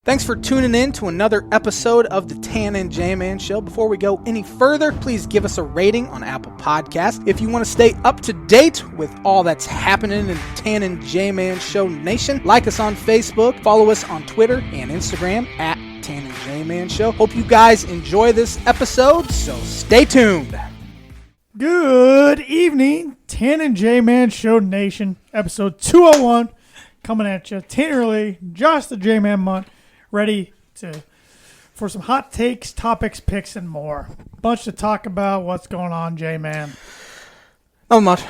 Thanks for tuning in to another episode of the Tan and J-Man Show. Before we go any further, please give us a rating on Apple Podcasts. If you want to stay up to date with all that's happening in Tan and J-Man Show Nation, like us on Facebook, follow us on Twitter and Instagram at Tan and J-Man Show. Hope you guys enjoy this episode, so stay tuned. Good evening, Tan and J-Man Show Nation, episode 201, coming at you 10 early, Josh the J-Man Munt. Ready for some hot takes, topics, picks, and more. Bunch to talk about. What's going on, J-Man? Not much.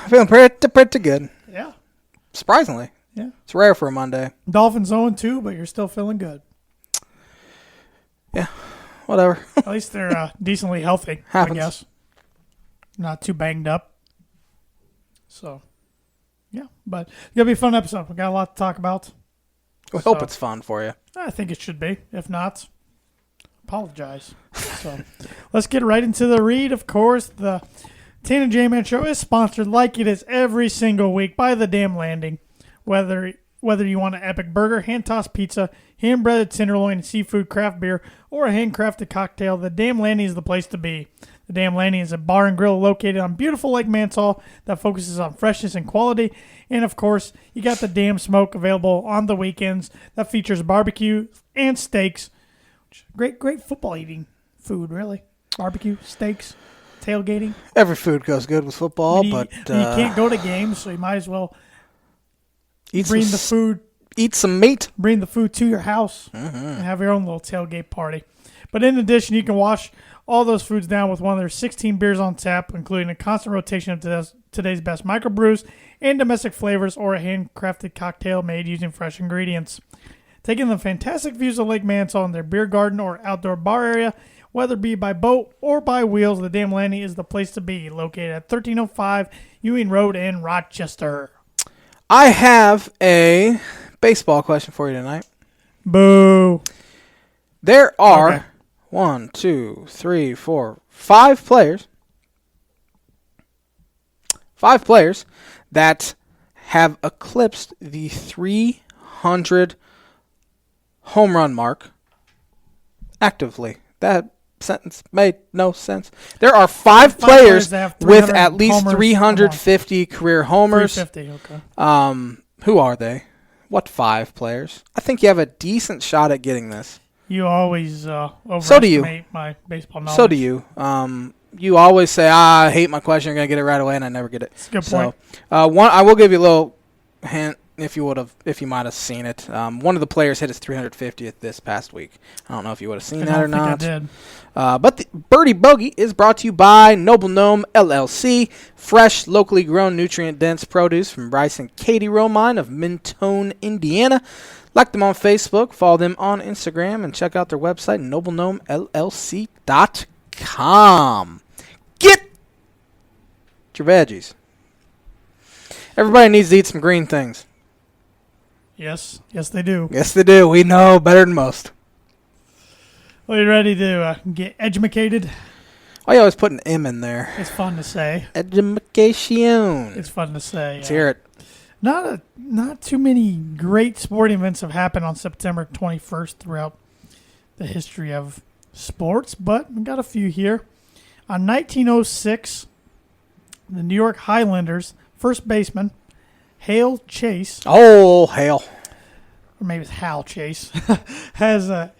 Feeling pretty good. Yeah. Surprisingly. Yeah. It's rare for a Monday. Dolphins 0-2, but you're still feeling good. Yeah. Whatever. At least they're decently healthy, Happens. I guess. Not too banged up. So, yeah. But it's going to be a fun episode. We got a lot to talk about. We hope it's fun for you. I think it should be. If not, apologize. So let's get right into the read. Of course, the Tan and J-Man Show is sponsored like it is every single week by The Damn Landing. Whether you want an epic burger, hand-tossed pizza, hand-breaded tenderloin, seafood, craft beer, or a handcrafted cocktail, The Damn Landing is the place to be. The Damn Landing is a bar and grill located on beautiful Lake Manitou that focuses on freshness and quality. And, of course, you got the Damn Smoke available on the weekends that features barbecue and steaks. Great football eating food, really. Barbecue, steaks, tailgating. Every food goes good with football, but you can't go to games, so you might as well eat bring the food. Eat some meat. Bring the food to your house and have your own little tailgate party. But in addition, you can wash all those foods down with one of their 16 beers on tap, including a constant rotation of today's best microbrews and domestic flavors, or a handcrafted cocktail made using fresh ingredients. Taking the fantastic views of Lake Manitou in their beer garden or outdoor bar area, whether it be by boat or by wheels, the Damn Landing is the place to be, located at 1305 Ewing Road in Rochester. I have a baseball question for you tonight. Boo. There are 1, 2, 3, 4, 5 players. 5 players that have eclipsed the 300 home run mark actively. That sentence made no sense. There are 5 players with at least 350 career homers. 350, okay. Who are they? What 5 players? I think you have a decent shot at getting this. You always overestimate my baseball knowledge. So do you. You always say, I hate my question, you're going to get it right away, and I never get it. That's a good point. I will give you a little hint if you might have seen it. One of the players hit his 350th this past week. I don't know if you would have seen that or not. I did. But the Birdie Bogey is brought to you by Noble Gnome LLC, fresh, locally grown, nutrient-dense produce from Bryce and Katie Romine of Mentone, Indiana. Like them on Facebook, follow them on Instagram, and check out their website, noblegnomellc.com. Get your veggies. Everybody needs to eat some green things. Yes, they do. Yes, they do. We know better than most. Are you ready to get edumacated? I always put an M in there. It's fun to say. Edumacation. It's fun to say. Let's hear it. Not too many great sporting events have happened on September 21st throughout the history of sports, but we got a few here. On 1906, the New York Highlanders first baseman Hale Chase. Oh, Hale. Or maybe it's Hal Chase.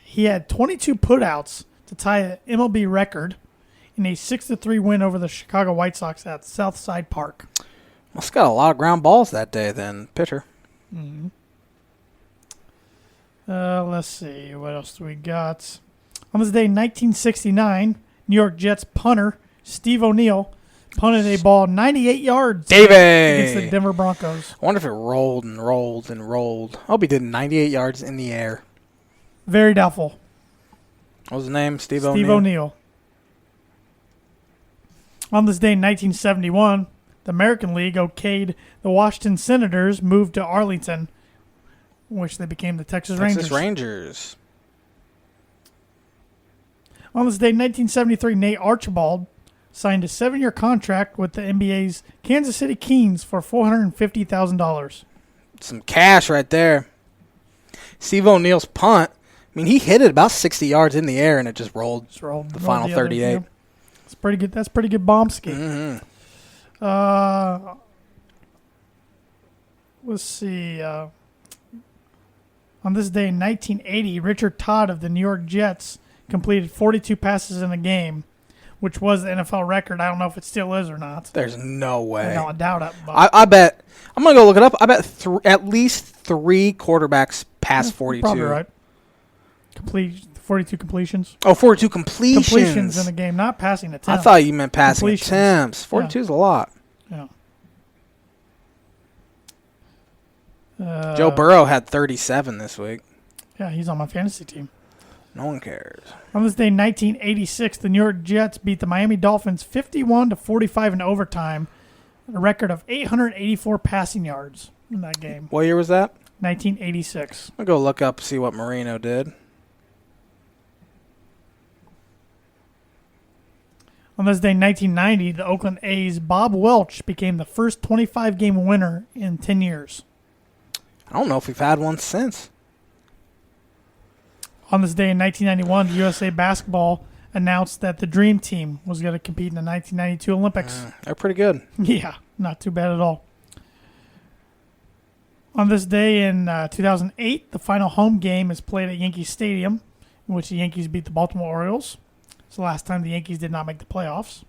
He had 22 putouts to tie an MLB record in a 6-3 win over the Chicago White Sox at Southside Park. Must have got a lot of ground balls that day then, pitcher. Mm-hmm. Let's see. What else do we got? On this day, 1969, New York Jets punter Steve O'Neill punted a ball 98 yards against the Denver Broncos. I wonder if it rolled and rolled and rolled. I hope he did 98 yards in the air. Very doubtful. What was his name? Steve O'Neill. On this day in 1971, the American League okayed the Washington Senators move to Arlington, which they became the Texas Rangers. On this day in 1973, Nate Archibald signed a 7-year contract with the NBA's Kansas City Kings for $450,000. Some cash right there. Steve O'Neal's punt, I mean, he hit it about 60 yards in the air, and it just rolled the final 38. Yeah. It's pretty good. That's pretty good bomb ski. Mm-hmm. Let's see. On this day in 1980, Richard Todd of the New York Jets completed 42 passes in a game, which was the NFL record. I don't know if it still is or not. There's no way. I doubt it. I bet. I'm going to go look it up. I bet at least 3 quarterbacks passed 42. Probably right. 42 completions. Oh, 42 completions. Completions in a game, not passing attempts. I thought you meant passing attempts. 42 is a lot. Yeah. Joe Burrow had 37 this week. Yeah, he's on my fantasy team. No one cares. On this day, 1986, the New York Jets beat the Miami Dolphins 51-45 in overtime, a record of 884 passing yards in that game. What year was that? 1986. I'll go look up see what Marino did. On this day, 1990, the Oakland A's' Bob Welch became the first 25-game winner in 10 years. I don't know if we've had one since. On this day in 1991, the USA Basketball announced that the Dream Team was going to compete in the 1992 Olympics. They're pretty good. Yeah, not too bad at all. On this day in 2008, the final home game is played at Yankee Stadium, in which the Yankees beat the Baltimore Orioles. It's the last time the Yankees did not make the playoffs.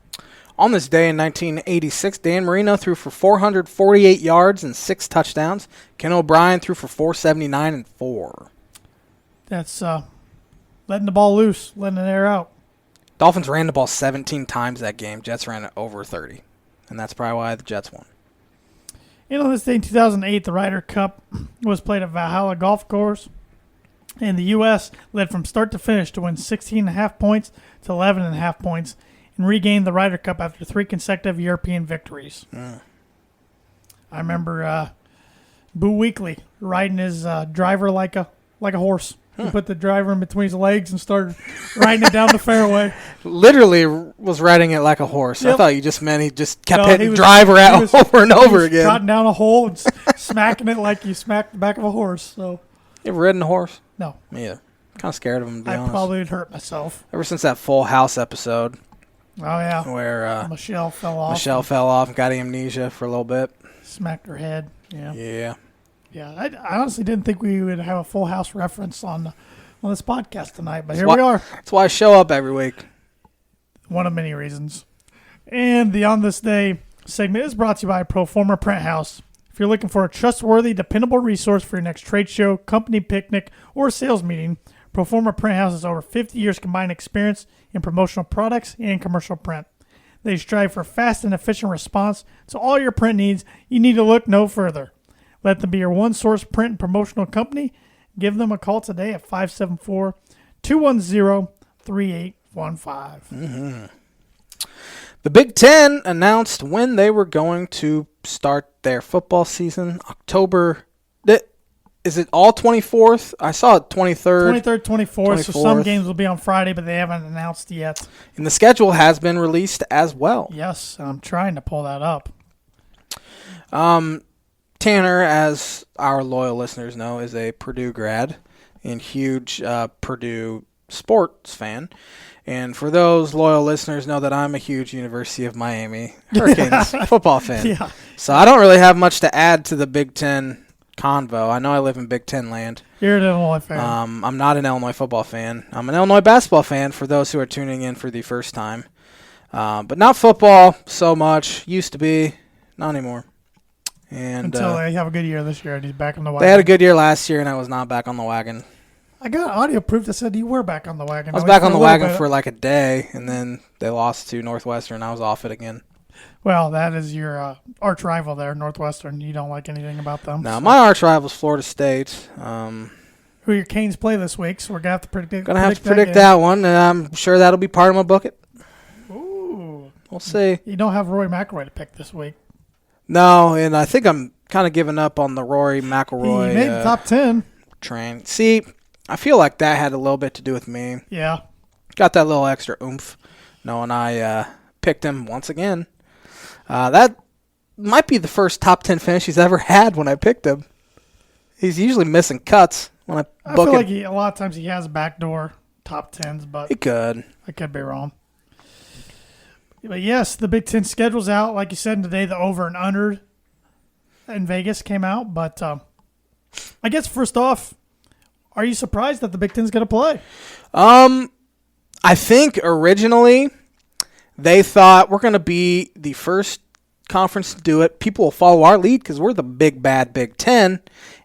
On this day in 1986, Dan Marino threw for 448 yards and 6 touchdowns. Ken O'Brien threw for 479 and 4. That's letting the ball loose, letting it air out. Dolphins ran the ball 17 times that game. Jets ran it over 30. And that's probably why the Jets won. And on this day in 2008, the Ryder Cup was played at Valhalla Golf Course. And the U.S. led from start to finish to win 16.5 points to 11.5 points and regained the Ryder Cup after 3 consecutive European victories. I remember Boo Weekley riding his driver like a horse. He put the driver in between his legs and started riding it down the fairway. Literally was riding it like a horse. Yep. I thought you just meant he just kept hitting driver out over and over again. Trotting down a hole and smacking it like you smack the back of a horse. So, you ever ridden a horse? No. Me either. Kind of scared of him, to be I honest. probably would hurt myself. Ever since that Full House episode. Oh, yeah. Where Michelle fell off. Michelle fell off and got amnesia for a little bit. Smacked her head. Yeah. Yeah. I honestly didn't think we would have a Full House reference on this podcast tonight, but here we are. That's why I show up every week. One of many reasons. And the On This Day segment is brought to you by Proforma Print House. If you're looking for a trustworthy, dependable resource for your next trade show, company picnic, or sales meeting, Proforma Print House has over 50 years combined experience in promotional products and commercial print. They strive for fast and efficient response to all your print needs. You need to look no further. Let them be your one-source print and promotional company. Give them a call today at 574-210-3815. The Big Ten announced when they were going to start their football season. October. Is it all 24th? I saw it 23rd. 23rd, 24th. So some games will be on Friday, but they haven't announced yet. And the schedule has been released as well. Yes, I'm trying to pull that up. Tanner, as our loyal listeners know, is a Purdue grad and huge Purdue sports fan. And for those loyal listeners know that I'm a huge University of Miami Hurricanes football fan. Yeah. So I don't really have much to add to the Big Ten convo. I know I live in Big Ten land. You're an Illinois fan. I'm not an Illinois football fan. I'm an Illinois basketball fan for those who are tuning in for the first time. But not football so much. Used to be. Not anymore. And until they have a good year this year and he's back on the wagon. They had a good year last year and I was not back on the wagon. I got audio proof that said you were back on the wagon. I was back on the wagon for like a day, and then they lost to Northwestern, and I was off it again. Well, that is your arch rival there, Northwestern. You don't like anything about them. No, my arch rival is Florida State. Who your Canes play this week, so we're going to have to predict that one, and I'm sure that'll be part of my bucket. Ooh. We'll see. You don't have Rory McIlroy to pick this week. No, and I think I'm kind of giving up on the Rory McIlroy. He made the top 10. Train. See, I feel like that had a little bit to do with me. Yeah. Got that little extra oomph knowing I picked him once again. That might be the first top 10 finish he's ever had when I picked him. He's usually missing cuts when I I book feel it. like a lot of times he has backdoor top tens, but He could. I could be wrong. But yes, the Big Ten schedule's out. Like you said today, the over and under in Vegas came out. But I guess first off, are you surprised that the Big Ten's going to play? I think originally they thought we're going to be the first conference to do it. People will follow our lead because we're the big, bad Big Ten.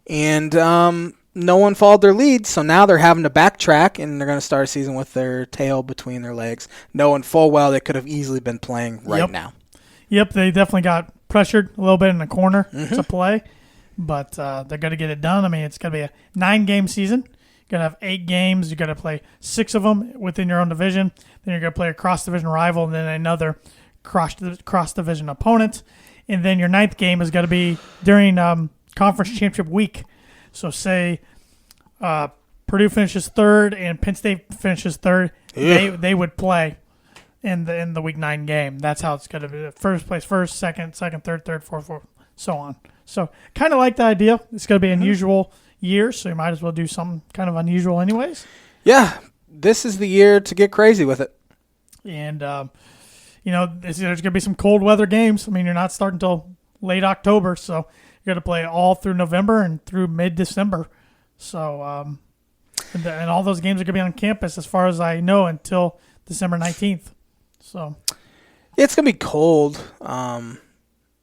And no one followed their lead, so now they're having to backtrack, and they're going to start a season with their tail between their legs, knowing full well they could have easily been playing right now. Yep, they definitely got pressured a little bit in the corner to play, but they're going to get it done. I mean, it's going to be a 9-game season. You're going to have 8 games. You're going to play 6 of them within your own division. Then you're going to play a cross-division rival and then another cross-division opponent. And then your 9th game is going to be during conference championship week. So say Purdue finishes 3rd and Penn State finishes 3rd, they would play in the week 9 game. That's how it's going to be. First place first, second, third, fourth, so on. So kind of like the idea. It's going to be an unusual year, so you might as well do something kind of unusual anyways. Yeah, this is the year to get crazy with it. And, there's going to be some cold weather games. I mean, you're not starting until late October, so you're going to play all through November and through mid-December. So, and all those games are going to be on campus, as far as I know, until December 19th. So, it's going to be cold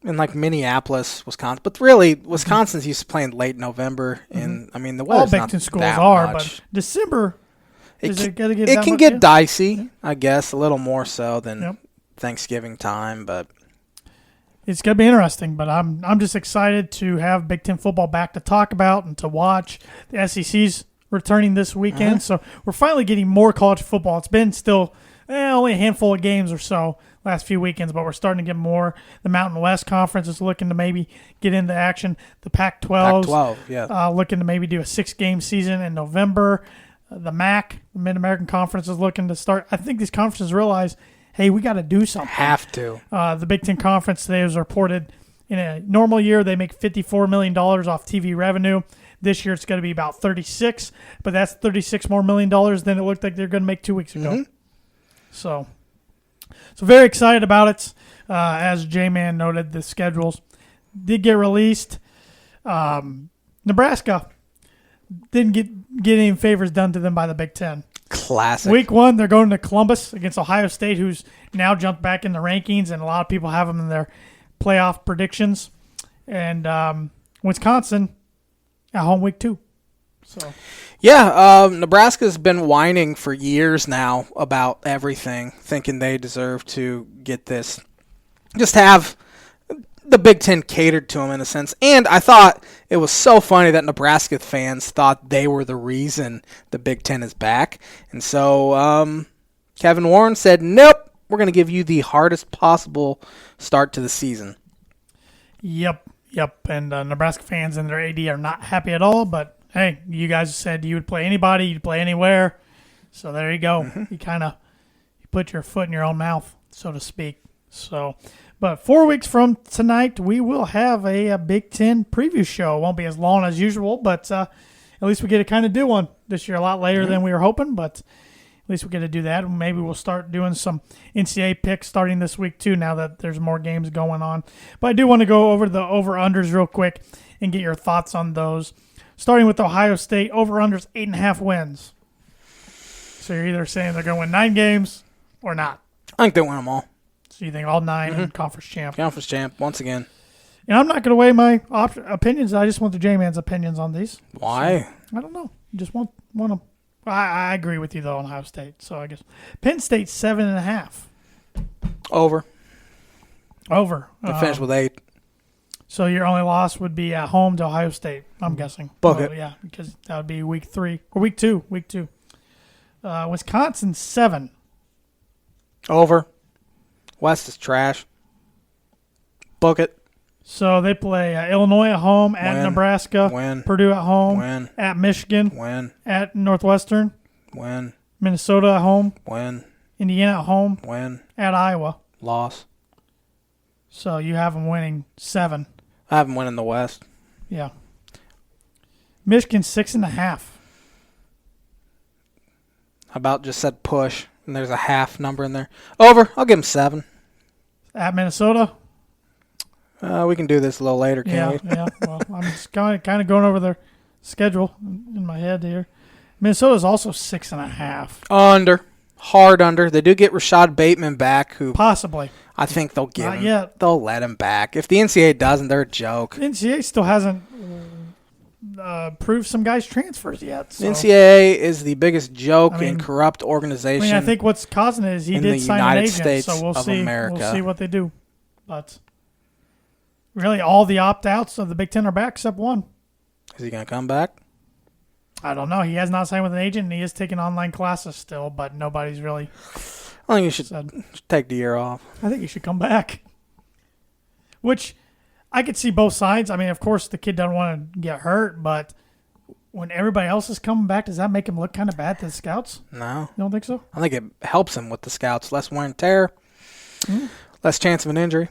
in like Minneapolis, Wisconsin. But really, Wisconsin's used to playing late November. And, I mean, the weather's all not Big Ten schools that are, much. but December, It it can get dicey, I guess, a little more so than Yep. Thanksgiving time. But it's going to be interesting, but I'm just excited to have Big Ten football back to talk about and to watch. The SEC's returning this weekend, so we're finally getting more college football. It's been still only a handful of games or so last few weekends, but we're starting to get more. The Mountain West Conference is looking to maybe get into action. The Pac-12, looking to maybe do a 6-game season in November. The MAC, the Mid-American Conference, is looking to start. I think these conferences realize, hey, we got to do something. Have to. The Big Ten Conference today was reported in a normal year they make $54 million off TV revenue. This year it's going to be about 36, but that's $36 more million than it looked like they're going to make 2 weeks ago. So very excited about it. As J-Man noted, the schedules did get released. Nebraska didn't get any favors done to them by the Big Ten. Classic. Week 1, they're going to Columbus against Ohio State, who's now jumped back in the rankings, and a lot of people have them in their playoff predictions. And Wisconsin at home week 2. So, yeah, Nebraska's been whining for years now about everything, thinking they deserve to get this. Just have the Big Ten catered to them in a sense. And I thought it was so funny that Nebraska fans thought they were the reason the Big Ten is back. And so Kevin Warren said, nope, we're going to give you the hardest possible start to the season. Yep. And Nebraska fans and their AD are not happy at all. But, hey, you guys said you would play anybody, you'd play anywhere. So there you go. You kind of put your foot in your own mouth, so to speak. So, but 4 weeks from tonight, we will have a Big Ten preview show. It won't be as long as usual, but at least we get to kind of do one this year a lot later than we were hoping, but at least we get to do that. Maybe we'll start doing some NCAA picks starting this week too, now that there's more games going on. But I do want to go over the over-unders real quick and get your thoughts on those. Starting with Ohio State, over-unders 8.5 wins. So you're either saying they're going to win 9 games or not. I think they win them all. So you think all 9 and conference champ. Conference champ, once again. And I'm not going to weigh my opinions. I just want the J-Man's opinions on these. Why? So, I don't know. Just want them. I agree with you, though, on Ohio State. So I guess Penn State 7.5. Over. They finished with 8. So your only loss would be at home to Ohio State, I'm guessing. Book it. Yeah, because that would be week 3. Or week 2. Wisconsin 7. Over. West is trash. Book it. So they play Illinois at home, at Nebraska, Purdue at home, at Michigan, at Northwestern, Minnesota at home, Indiana at home, at Iowa. Loss. So you have them winning 7. I have them winning the West. Yeah. Michigan 6.5. How about just said push, and there's a half number in there. Over. I'll give them 7. At Minnesota. We can do this a little later, can't we? Yeah. Well, I'm just kind of going over their schedule in my head here. Minnesota's also 6.5. Under. Hard under. They do get Rashad Bateman back, who Possibly. I think they'll give Not him. yet. They'll let him back. If the NCAA doesn't, they're a joke. The NCAA still hasn't proved some guys transfers yet. So. The NCAA is the biggest joke I mean, and corrupt organization. I think what's causing it is he in did the sign United an agent, States so we'll of see. America. We'll see what they do. But really, all the opt-outs of the Big Ten are back except one. Is he going to come back? I don't know. He has not signed with an agent, and he is taking online classes still, but nobody's really I think you should said. take the year off. I think he should come back. Which I could see both sides. I mean, of course, the kid doesn't want to get hurt, but when everybody else is coming back, does that make him look kind of bad to the scouts? No. You don't think so? I think it helps him with the scouts. Less wear and tear, less chance of an injury.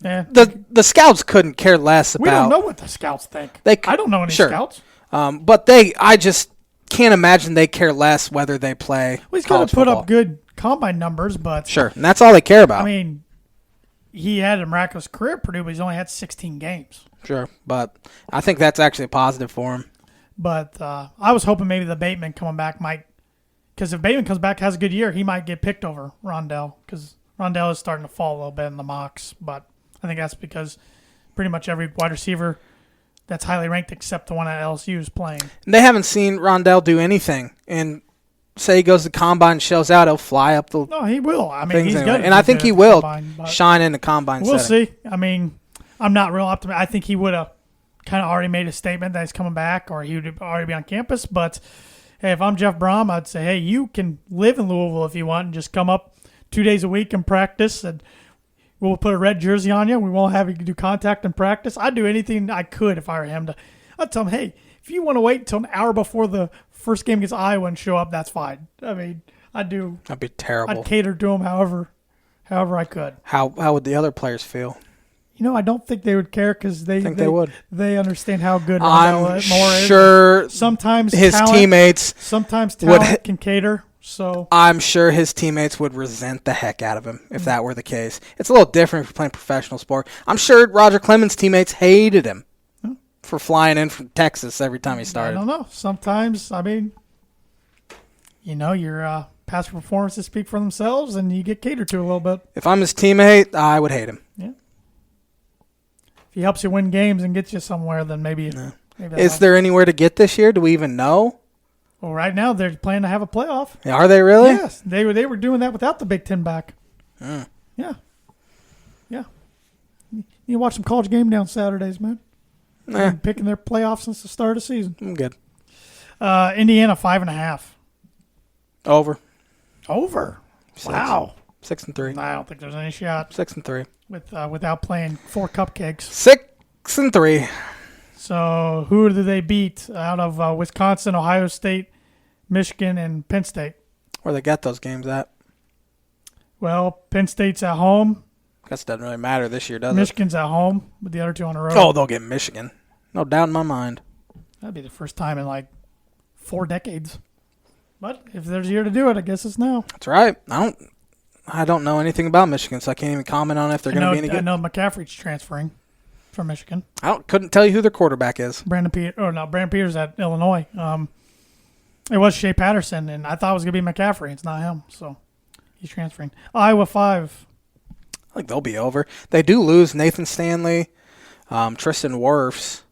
Yeah. The scouts couldn't care less about. We don't know what the scouts think. I don't know any scouts. But I just can't imagine they care less whether they play. Well, he's got to put up good combine numbers, but sure, and that's all they care about. I mean, he had a miraculous career at Purdue, but he's only had 16 games. Sure, but I think that's actually a positive for him. But I was hoping maybe the Bateman coming back might, because if Bateman comes back, has a good year, he might get picked over Rondell, because Rondell is starting to fall a little bit in the mocks. But I think that's because pretty much every wide receiver that's highly ranked except the one at LSU is playing. They haven't seen Rondell do anything, and say he goes to combine and shows out, he'll fly up the. No, he will. I mean, he's anyway. good, and I think he will combine, shine in the combine. We'll setting. see. I mean, I'm not real optimistic. I think he would have kind of already made a statement that he's coming back, or he would already be on campus. But hey, if I'm Jeff Brom, I'd say, hey, you can live in Louisville if you want, and just come up 2 days a week and practice, and we'll put a red jersey on you. We won't have you do contact and practice. I'd do anything I could if I were him. I'd tell him, hey, if you want to wait until an hour before the first game against Iowa and show up, that's fine. I mean, that'd be terrible. I'd cater to him however I could. How would the other players feel? I don't think they would care because they would. They understand how good I'm Moore is. Sure. Sometimes his talent, teammates. Sometimes talent can cater. So I'm sure his teammates would resent the heck out of him if that were the case. It's a little different if you're playing professional sport. I'm sure Roger Clemens' teammates hated him for flying in from Texas every time he started. I don't know. Sometimes, I mean, your past performances speak for themselves, and you get catered to a little bit. If I'm his teammate, I would hate him. Yeah. If he helps you win games and gets you somewhere, then maybe. No. Is there anywhere to get this year? Do we even know? Well, right now they're planning to have a playoff. Are they really? Yes, they were doing that without the Big Ten back. Yeah. You watch some college game down Saturdays, man. Been picking their playoffs since the start of the season. I'm good. Indiana 5.5. Over. 6. Wow. 6-3. I don't think there's any shot 6-3. without playing 4 cupcakes. 6-3. So who do they beat out of Wisconsin, Ohio State, Michigan, and Penn State? Where they got those games at? Well, Penn State's at home. Guess it doesn't really matter this year, does Michigan's at home with the other 2 on the road. Oh, they'll get Michigan. No doubt in my mind. That'd be the first time in like 4 decades. But if there's a year to do it, I guess it's now. That's right. I don't know anything about Michigan, so I can't even comment on if they're going to be any good. I know McCaffrey's transferring from Michigan. Couldn't tell you who their quarterback is. Brandon Peters at Illinois. It was Shea Patterson, and I thought it was going to be McCaffrey. It's not him, so he's transferring. Iowa 5. I think they'll be over. They do lose Nathan Stanley, Tristan Wirfs.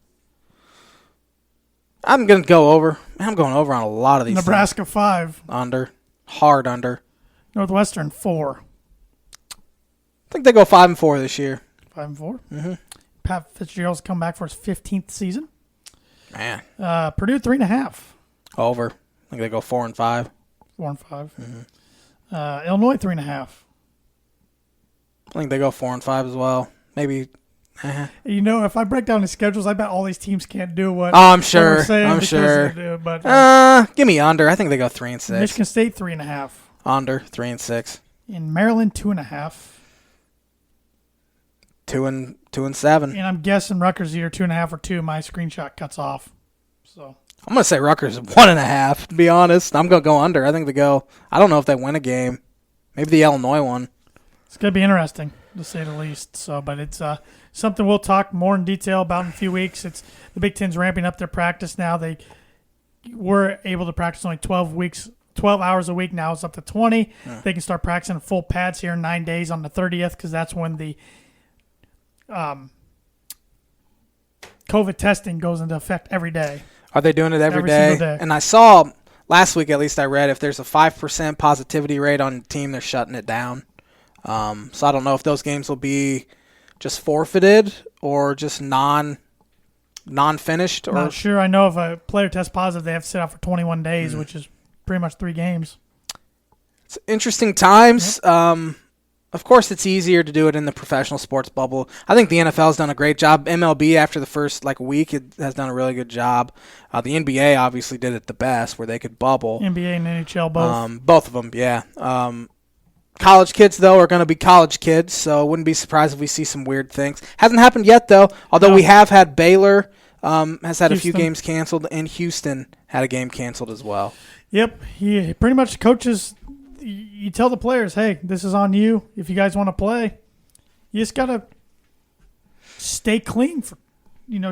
I'm going to go over. I'm going over on a lot of these. Nebraska things. 5. Under. Hard under. Northwestern 4. I think they go 5-4 this year. 5-4. Mm-hmm. Pat Fitzgerald's come back for his 15th season. Man. Purdue 3.5. Over. I think they go 4-5. 4-5. Mm-hmm. Illinois 3.5. I think they go 4-5 as well. Maybe. If I break down the schedules, I bet all these teams can't do what. Oh, I'm sure. I'm sure. But give me under. I think they go 3-6. Michigan State 3.5. Under 3-6. In Maryland 2.5. 2-7. And I'm guessing Rutgers either 2.5 or 2. My screenshot cuts off. So I'm going to say Rutgers 1.5, to be honest. I'm going to go under. I think they go. I don't know if they win a game. Maybe the Illinois one. It's going to be interesting, to say the least. So, but it's something we'll talk more in detail about in a few weeks. It's the Big Ten's ramping up their practice now. They were able to practice only 12 hours a week. Now it's up to 20. Yeah. They can start practicing full pads here in 9 days on the 30th because that's when the COVID testing goes into effect every day. Are they doing it every single day? And I saw last week, at least I read, if there's a 5% positivity rate on the team, they're shutting it down. So I don't know if those games will be just forfeited or just non-finished. Or not sure. I know if a player tests positive, they have to sit out for 21 days, which is pretty much 3 games. It's interesting times. Yep. Of course, it's easier to do it in the professional sports bubble. I think the NFL has done a great job. MLB, after the first week, it has done a really good job. The NBA obviously did it the best, where they could bubble. NBA and NHL both. Both of them, yeah. College kids, though, are going to be college kids, so I wouldn't be surprised if we see some weird things. Hasn't happened yet, though, although we have had Baylor has had a few games canceled, and Houston had a game canceled as well. Yep. He pretty much coaches. You tell the players, hey, this is on you. If you guys want to play, you just got to stay clean.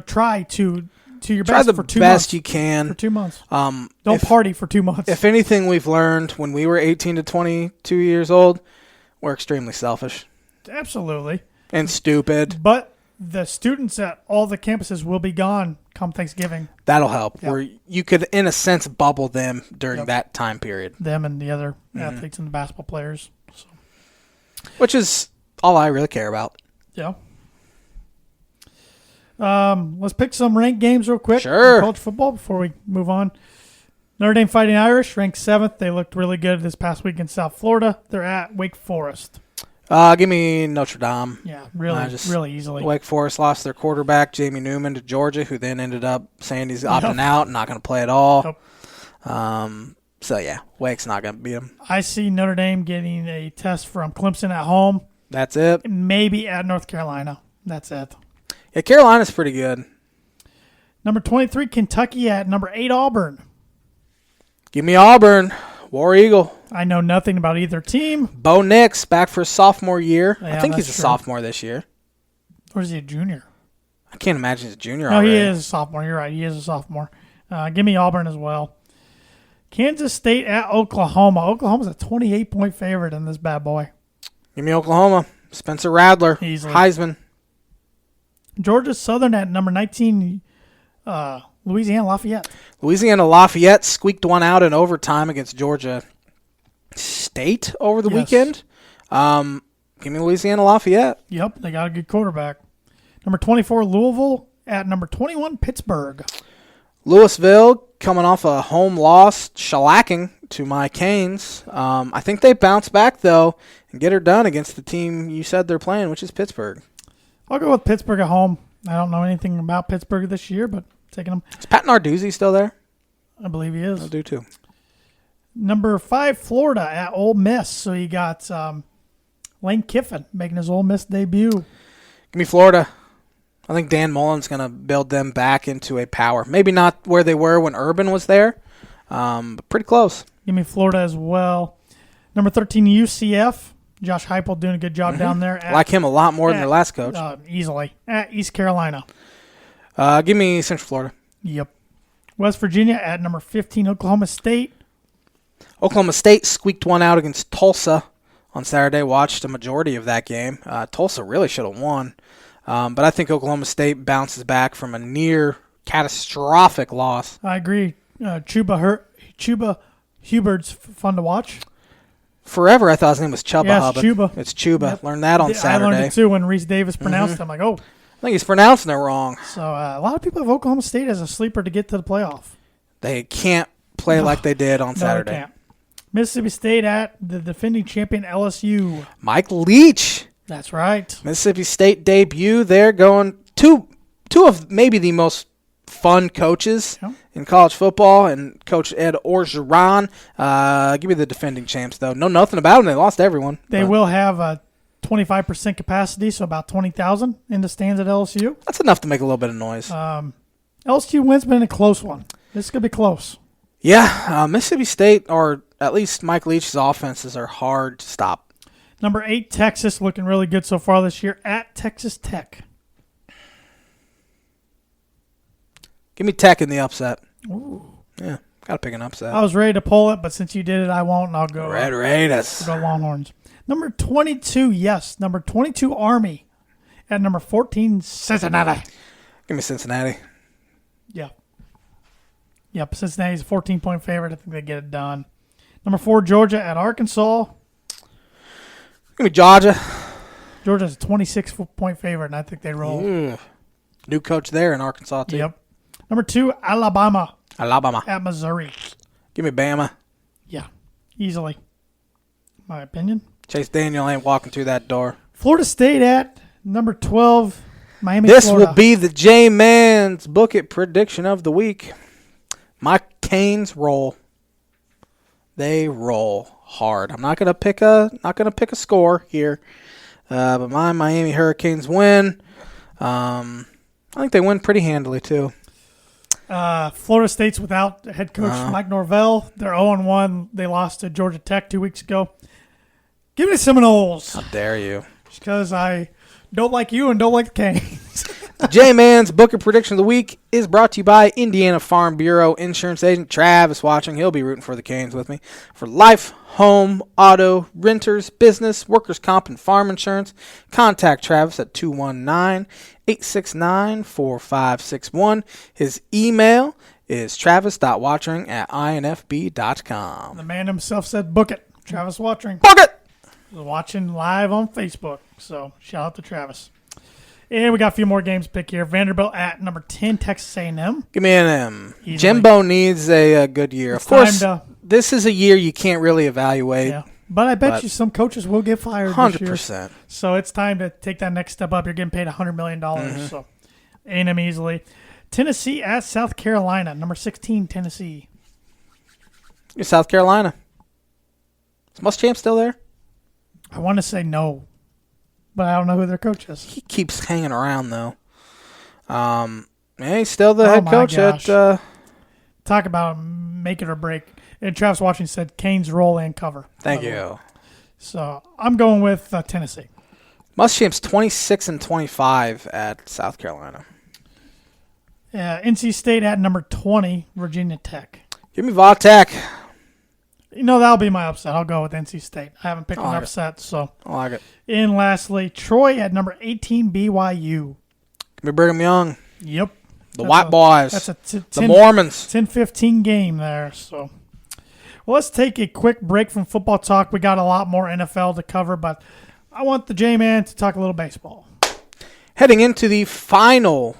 Try to your best for 2 months. Try the best you can. For 2 months. Don't party for 2 months. If anything we've learned when we were 18 to 22 years old, we're extremely selfish. Absolutely. And stupid. But the students at all the campuses will be gone come Thanksgiving. That'll help. Yep. Where you could, in a sense, bubble them during that time period. Them and the other athletes and the basketball players. So. Which is all I really care about. Yeah. Let's pick some ranked games real quick. Sure. In college football before we move on. Notre Dame Fighting Irish, ranked 7th. They looked really good this past week in South Florida. They're at Wake Forest. Give me Notre Dame. Yeah, really easily. Wake Forest lost their quarterback, Jamie Newman, to Georgia, who then ended up saying he's opting out and not going to play at all. Nope. So, yeah, Wake's not going to beat him. I see Notre Dame getting a test from Clemson at home. That's it. Maybe at North Carolina. That's it. Yeah, Carolina's pretty good. Number 23, Kentucky at number 8, Auburn. Give me Auburn. War Eagle. I know nothing about either team. Bo Nix back for his sophomore year. Yeah, I think he's a sophomore this year. Or is he a junior? I can't imagine he's a junior No, already. he is a sophomore. You're right. He is a sophomore. Give me Auburn as well. Kansas State at Oklahoma. Oklahoma's a 28-point favorite in this bad boy. Give me Oklahoma. Spencer Rattler. Easily. Heisman. Georgia Southern at number 19, Louisiana Lafayette. Louisiana Lafayette squeaked one out in overtime against Georgia State over the weekend. Give me Louisiana Lafayette. Yep, they got a good quarterback. Number 24, Louisville at number 21, Pittsburgh. Louisville coming off a home loss, shellacking to my Canes. I think they bounce back, though, and get her done against the team you said they're playing, which is Pittsburgh. I'll go with Pittsburgh at home. I don't know anything about Pittsburgh this year, but taking them. Is Pat Narduzzi still there? I believe he is. I do, too. Number 5, Florida at Ole Miss. So you got Lane Kiffin making his Ole Miss debut. Give me Florida. I think Dan Mullen's going to build them back into a power. Maybe not where they were when Urban was there, but pretty close. Give me Florida as well. Number 13, UCF. Josh Heupel doing a good job down there. Like him a lot more than their last coach. Easily. At East Carolina. Give me Central Florida. Yep. West Virginia at number 15, Oklahoma State. Oklahoma State squeaked one out against Tulsa on Saturday. Watched a majority of that game. Tulsa really should have won. But I think Oklahoma State bounces back from a near catastrophic loss. I agree. Chuba Hubbard's fun to watch. Forever, I thought his name was Chuba Hubbard. Chuba. It's Chuba. Yep. Learned that on Saturday. I learned it too when Reese Davis pronounced it. I'm like, oh. I think he's pronouncing it wrong. So a lot of people have Oklahoma State as a sleeper to get to the playoff. They can't play like they did on Saturday. They can't. Mississippi State at the defending champion LSU. Mike Leach. That's right. Mississippi State debut. They're going two of maybe the most fun coaches in college football, and Coach Ed Orgeron. Give me the defending champs, though. Know nothing about them. They lost everyone. They will have a 25% capacity, so about 20,000 in the stands at LSU. That's enough to make a little bit of noise. LSU wins, but in a close one. This could be close. Yeah, Mississippi State, or at least Mike Leach's offenses, are hard to stop. Number 8, Texas, looking really good so far this year at Texas Tech. Give me Tech in the upset. Ooh. Yeah, got to pick an upset. I was ready to pull it, but since you did it, I won't, and I'll go. Red Raiders. I'll go Longhorns. Number 22, yes. Number 22, Army. At number 14, Cincinnati. Give me Cincinnati. Yeah. Yep, Cincinnati's a 14-point favorite. I think they get it done. Number 4, Georgia at Arkansas. Give me Georgia. Georgia's a 26-point favorite, and I think they roll. Ooh. New coach there in Arkansas, too. Yep. Number 2, Alabama. Alabama. At Missouri. Give me Bama. Yeah, easily. My opinion. Chase Daniel ain't walking through that door. Florida State at number 12, Miami, This Florida. will be the J-Man's Book It prediction of the week. My Canes roll. They roll hard. I'm not gonna pick a score here, but my Miami Hurricanes win. I think they win pretty handily too. Florida State's without head coach Mike Norvell. They're 0-1. They lost to Georgia Tech 2 weeks ago. Give me the Seminoles. How dare you? Just because I don't like you and don't like the Canes. The J-Man's Book It prediction of the week is brought to you by Indiana Farm Bureau insurance agent Travis watching. He'll be rooting for the Canes with me. For life, home, auto, renters, business, workers' comp, and farm insurance, contact Travis at 219-869-4561. His email is travis.watching@infb.com. The man himself said book it. Travis Watching. Book it! Watching live on Facebook. So shout out to Travis. And we got a few more games to pick here. Vanderbilt at number 10, Texas A&M. Give me an M. Easily. Jimbo needs a good year. It's of course, time this is a year you can't really evaluate. Yeah. But I bet you some coaches will get fired 100%. this year. So it's time to take that next step up. You're getting paid $100 million. So A&M easily. Tennessee at South Carolina. Number 16, Tennessee. Give me South Carolina. Is Muschamp still there? I want to say no. But I don't know who their coach is. He keeps hanging around, though. Yeah, he's still the head coach gosh. at... Talk about make it or break. And Travis Watching said Canes roll and cover. Thank you. So I'm going with Tennessee. Muschamp's 26-25 at South Carolina. NC State at number 20, Virginia Tech. Give me Vodtech. You know, that'll be my upset. I'll go with NC State. I haven't picked an upset, so. I like it. And lastly, Troy at number 18, BYU. Give me Brigham Young. Yep. The White Boys. That's the Mormons. 10-15 game there. So, well, let's take a quick break from football talk. We got a lot more NFL to cover, but I want the J-Man to talk a little baseball. Heading into the final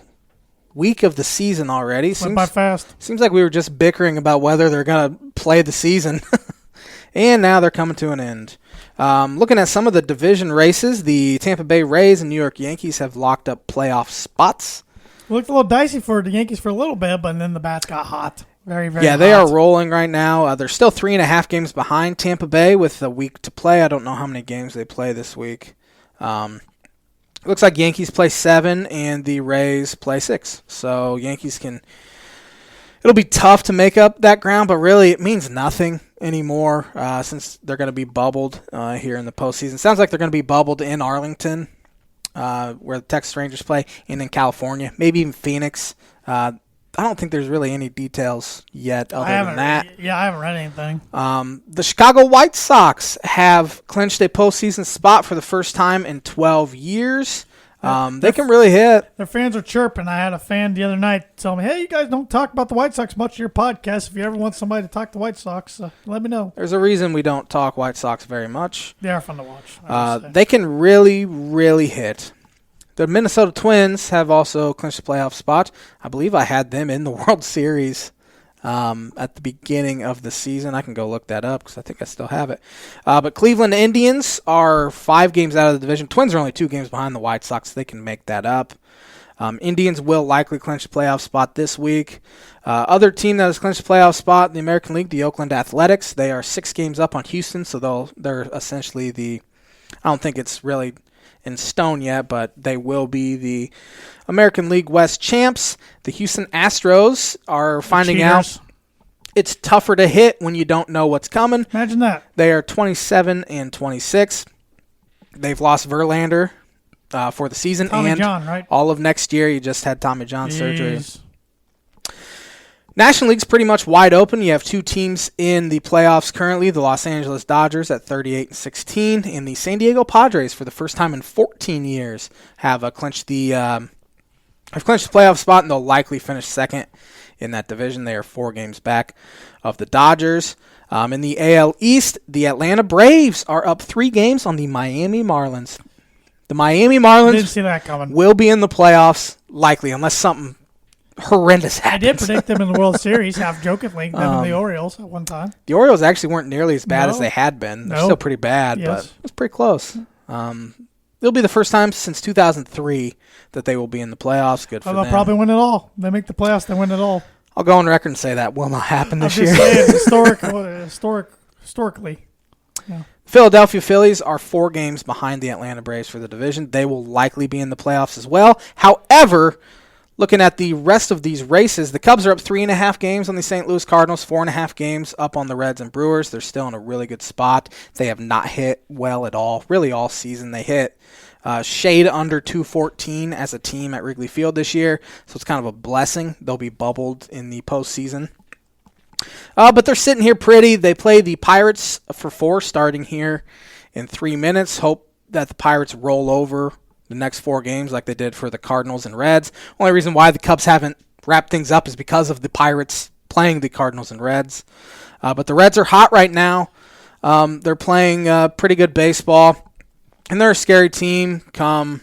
week of the season already. Went by fast. Seems like we were just bickering about whether they're going to play the season. And now they're coming to an end. Looking at some of the division races, the Tampa Bay Rays and New York Yankees have locked up playoff spots. It looked a little dicey for the Yankees for a little bit, but then the bats got hot. Very, very hot. They are rolling right now. They're still 3.5 games behind Tampa Bay with a week to play. I don't know how many games they play this week. Looks like Yankees play 7 and the Rays play 6. So Yankees can... It'll be tough to make up that ground, but really it means nothing anymore since they're going to be bubbled here in the postseason. Sounds like they're going to be bubbled in Arlington, where the Texas Rangers play, and in California, maybe even Phoenix. I don't think there's really any details yet other than that. Yeah, I haven't read anything. The Chicago White Sox have clinched a postseason spot for the first time in 12 years. They can really hit. Their fans are chirping. I had a fan the other night tell me, hey, you guys don't talk about the White Sox much in your podcast. If you ever want somebody to talk the White Sox, let me know. There's a reason we don't talk White Sox very much. They are fun to watch. They can really, really hit. The Minnesota Twins have also clinched a playoff spot. I believe I had them in the World Series at the beginning of the season. I can go look that up because I think I still have it. But Cleveland Indians are 5 games out of the division. Twins are only 2 games behind the White Sox. They can make that up. Indians will likely clinch a playoff spot this week. Other team that has clinched a playoff spot in the American League, the Oakland Athletics. They are 6 games up on Houston, so they're essentially I don't think it's really in stone yet, but they will be the American League West champs. The Houston Astros are finding out it's tougher to hit when you don't know what's coming. Imagine that. They are 27-26. They've lost Verlander for the season. Tommy and John, right? all of next year. You just had Tommy John surgery. National League's pretty much wide open. You have two teams in the playoffs currently. The Los Angeles Dodgers at 38-16, and the San Diego Padres, for the first time in 14 years, have clinched the playoff spot, and they'll likely finish second in that division. They are 4 games back of the Dodgers. In the AL East, the Atlanta Braves are up 3 games on the Miami Marlins. The Miami Marlins didn't see that coming. Will be in the playoffs, likely, unless something horrendous happens. I did predict them in the World Series, half jokingly, them and the Orioles at one time. The Orioles actually weren't nearly as bad as they had been. They're still pretty bad, but it was pretty close. It'll be the first time since 2003 that they will be in the playoffs. Good for them. They'll probably win it all. They make the playoffs, they win it all. I'll go on record and say that will not happen this year. Historically. Yeah. Philadelphia Phillies are 4 games behind the Atlanta Braves for the division. They will likely be in the playoffs as well. However, looking at the rest of these races, the Cubs are up 3.5 games on the St. Louis Cardinals, 4.5 games up on the Reds and Brewers. They're still in a really good spot. They have not hit well at all, really all season. They hit shade under 214 as a team at Wrigley Field this year, so it's kind of a blessing. They'll be bubbled in the postseason. But they're sitting here pretty. They play the Pirates for 4 starting here in 3 minutes. Hope that the Pirates roll over the next 4 games like they did for the Cardinals and Reds. Only reason why the Cubs haven't wrapped things up is because of the Pirates playing the Cardinals and Reds. But the Reds are hot right now. They're playing pretty good baseball. And they're a scary team come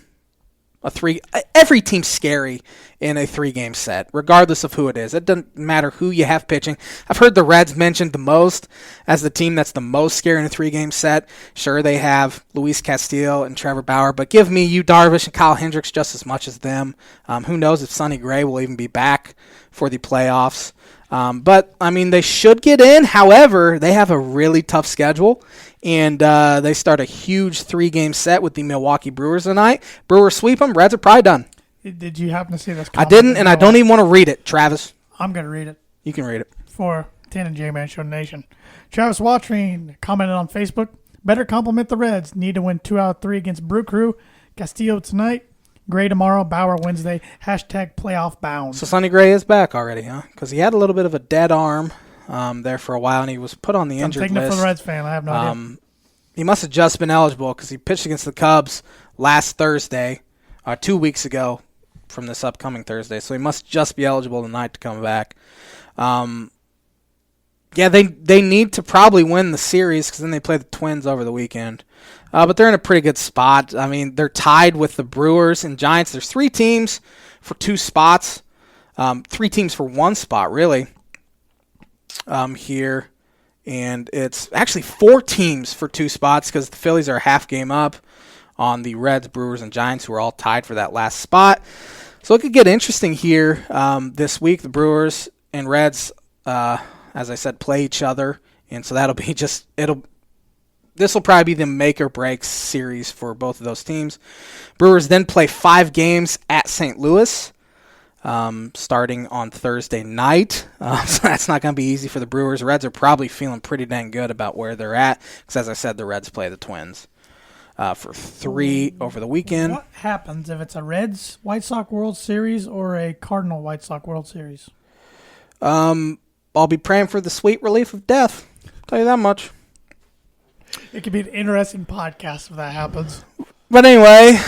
every team's scary in a 3-game set, regardless of who it is. It doesn't matter who you have pitching. I've heard the Reds mentioned the most as the team that's the most scary in a 3-game set. Sure, they have Luis Castillo and Trevor Bauer, but give me Yu Darvish and Kyle Hendricks just as much as them. Who knows if Sonny Gray will even be back for the playoffs. But, I mean, they should get in. However, they have a really tough schedule. And they start a huge 3-game set with the Milwaukee Brewers tonight. Brewers sweep them. Reds are probably done. Did you happen to see this? I didn't, and I don't even want to read it, Travis. I'm going to read it. You can read it. For Tan and J-Man Show Nation. Travis Watring commented on Facebook, better compliment the Reds. Need to win 2 out of 3 against Brew Crew. Castillo tonight. Gray tomorrow. Bauer Wednesday. Hashtag playoff bound. So Sonny Gray is back already, huh? Because he had a little bit of a dead arm there for a while, and he was put on the injured list. I'm taking it for the Reds fan. I have no idea. He must have just been eligible because he pitched against the Cubs last Thursday, 2 weeks ago from this upcoming Thursday. So he must just be eligible tonight to come back. Yeah, they need to probably win the series because then they play the Twins over the weekend. But they're in a pretty good spot. I mean, they're tied with the Brewers and Giants. There's 3 teams for 2 spots. 3 teams for 1 spot, really, here. And it's actually 4 teams for 2 spots because the Phillies are a half game up on the Reds, Brewers, and Giants, who are all tied for that last spot. So it could get interesting here this week. The Brewers and Reds, as I said, play each other. And so that'll be this will probably be the make or break series for both of those teams. Brewers then play 5 games at St. Louis. Starting on Thursday night. So that's not going to be easy for the Brewers. Reds are probably feeling pretty dang good about where they're at because, as I said, the Reds play the Twins for 3 over the weekend. What happens if it's a Reds-White Sox World Series or a Cardinal-White Sox World Series? I'll be praying for the sweet relief of death. I'll tell you that much. It could be an interesting podcast if that happens. But anyway,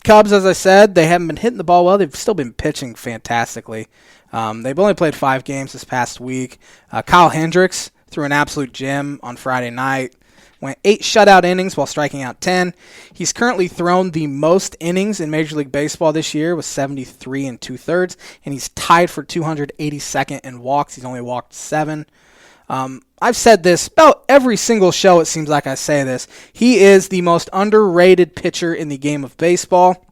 Cubs, as I said, they haven't been hitting the ball well. They've still been pitching fantastically. They've only played 5 games this past week. Kyle Hendricks threw an absolute gem on Friday night. Went 8 shutout innings while striking out 10. He's currently thrown the most innings in Major League Baseball this year with 73 2/3, and he's tied for 282nd in walks. He's only walked 7. I've said this about every single show, it seems like I say this. He is the most underrated pitcher in the game of baseball.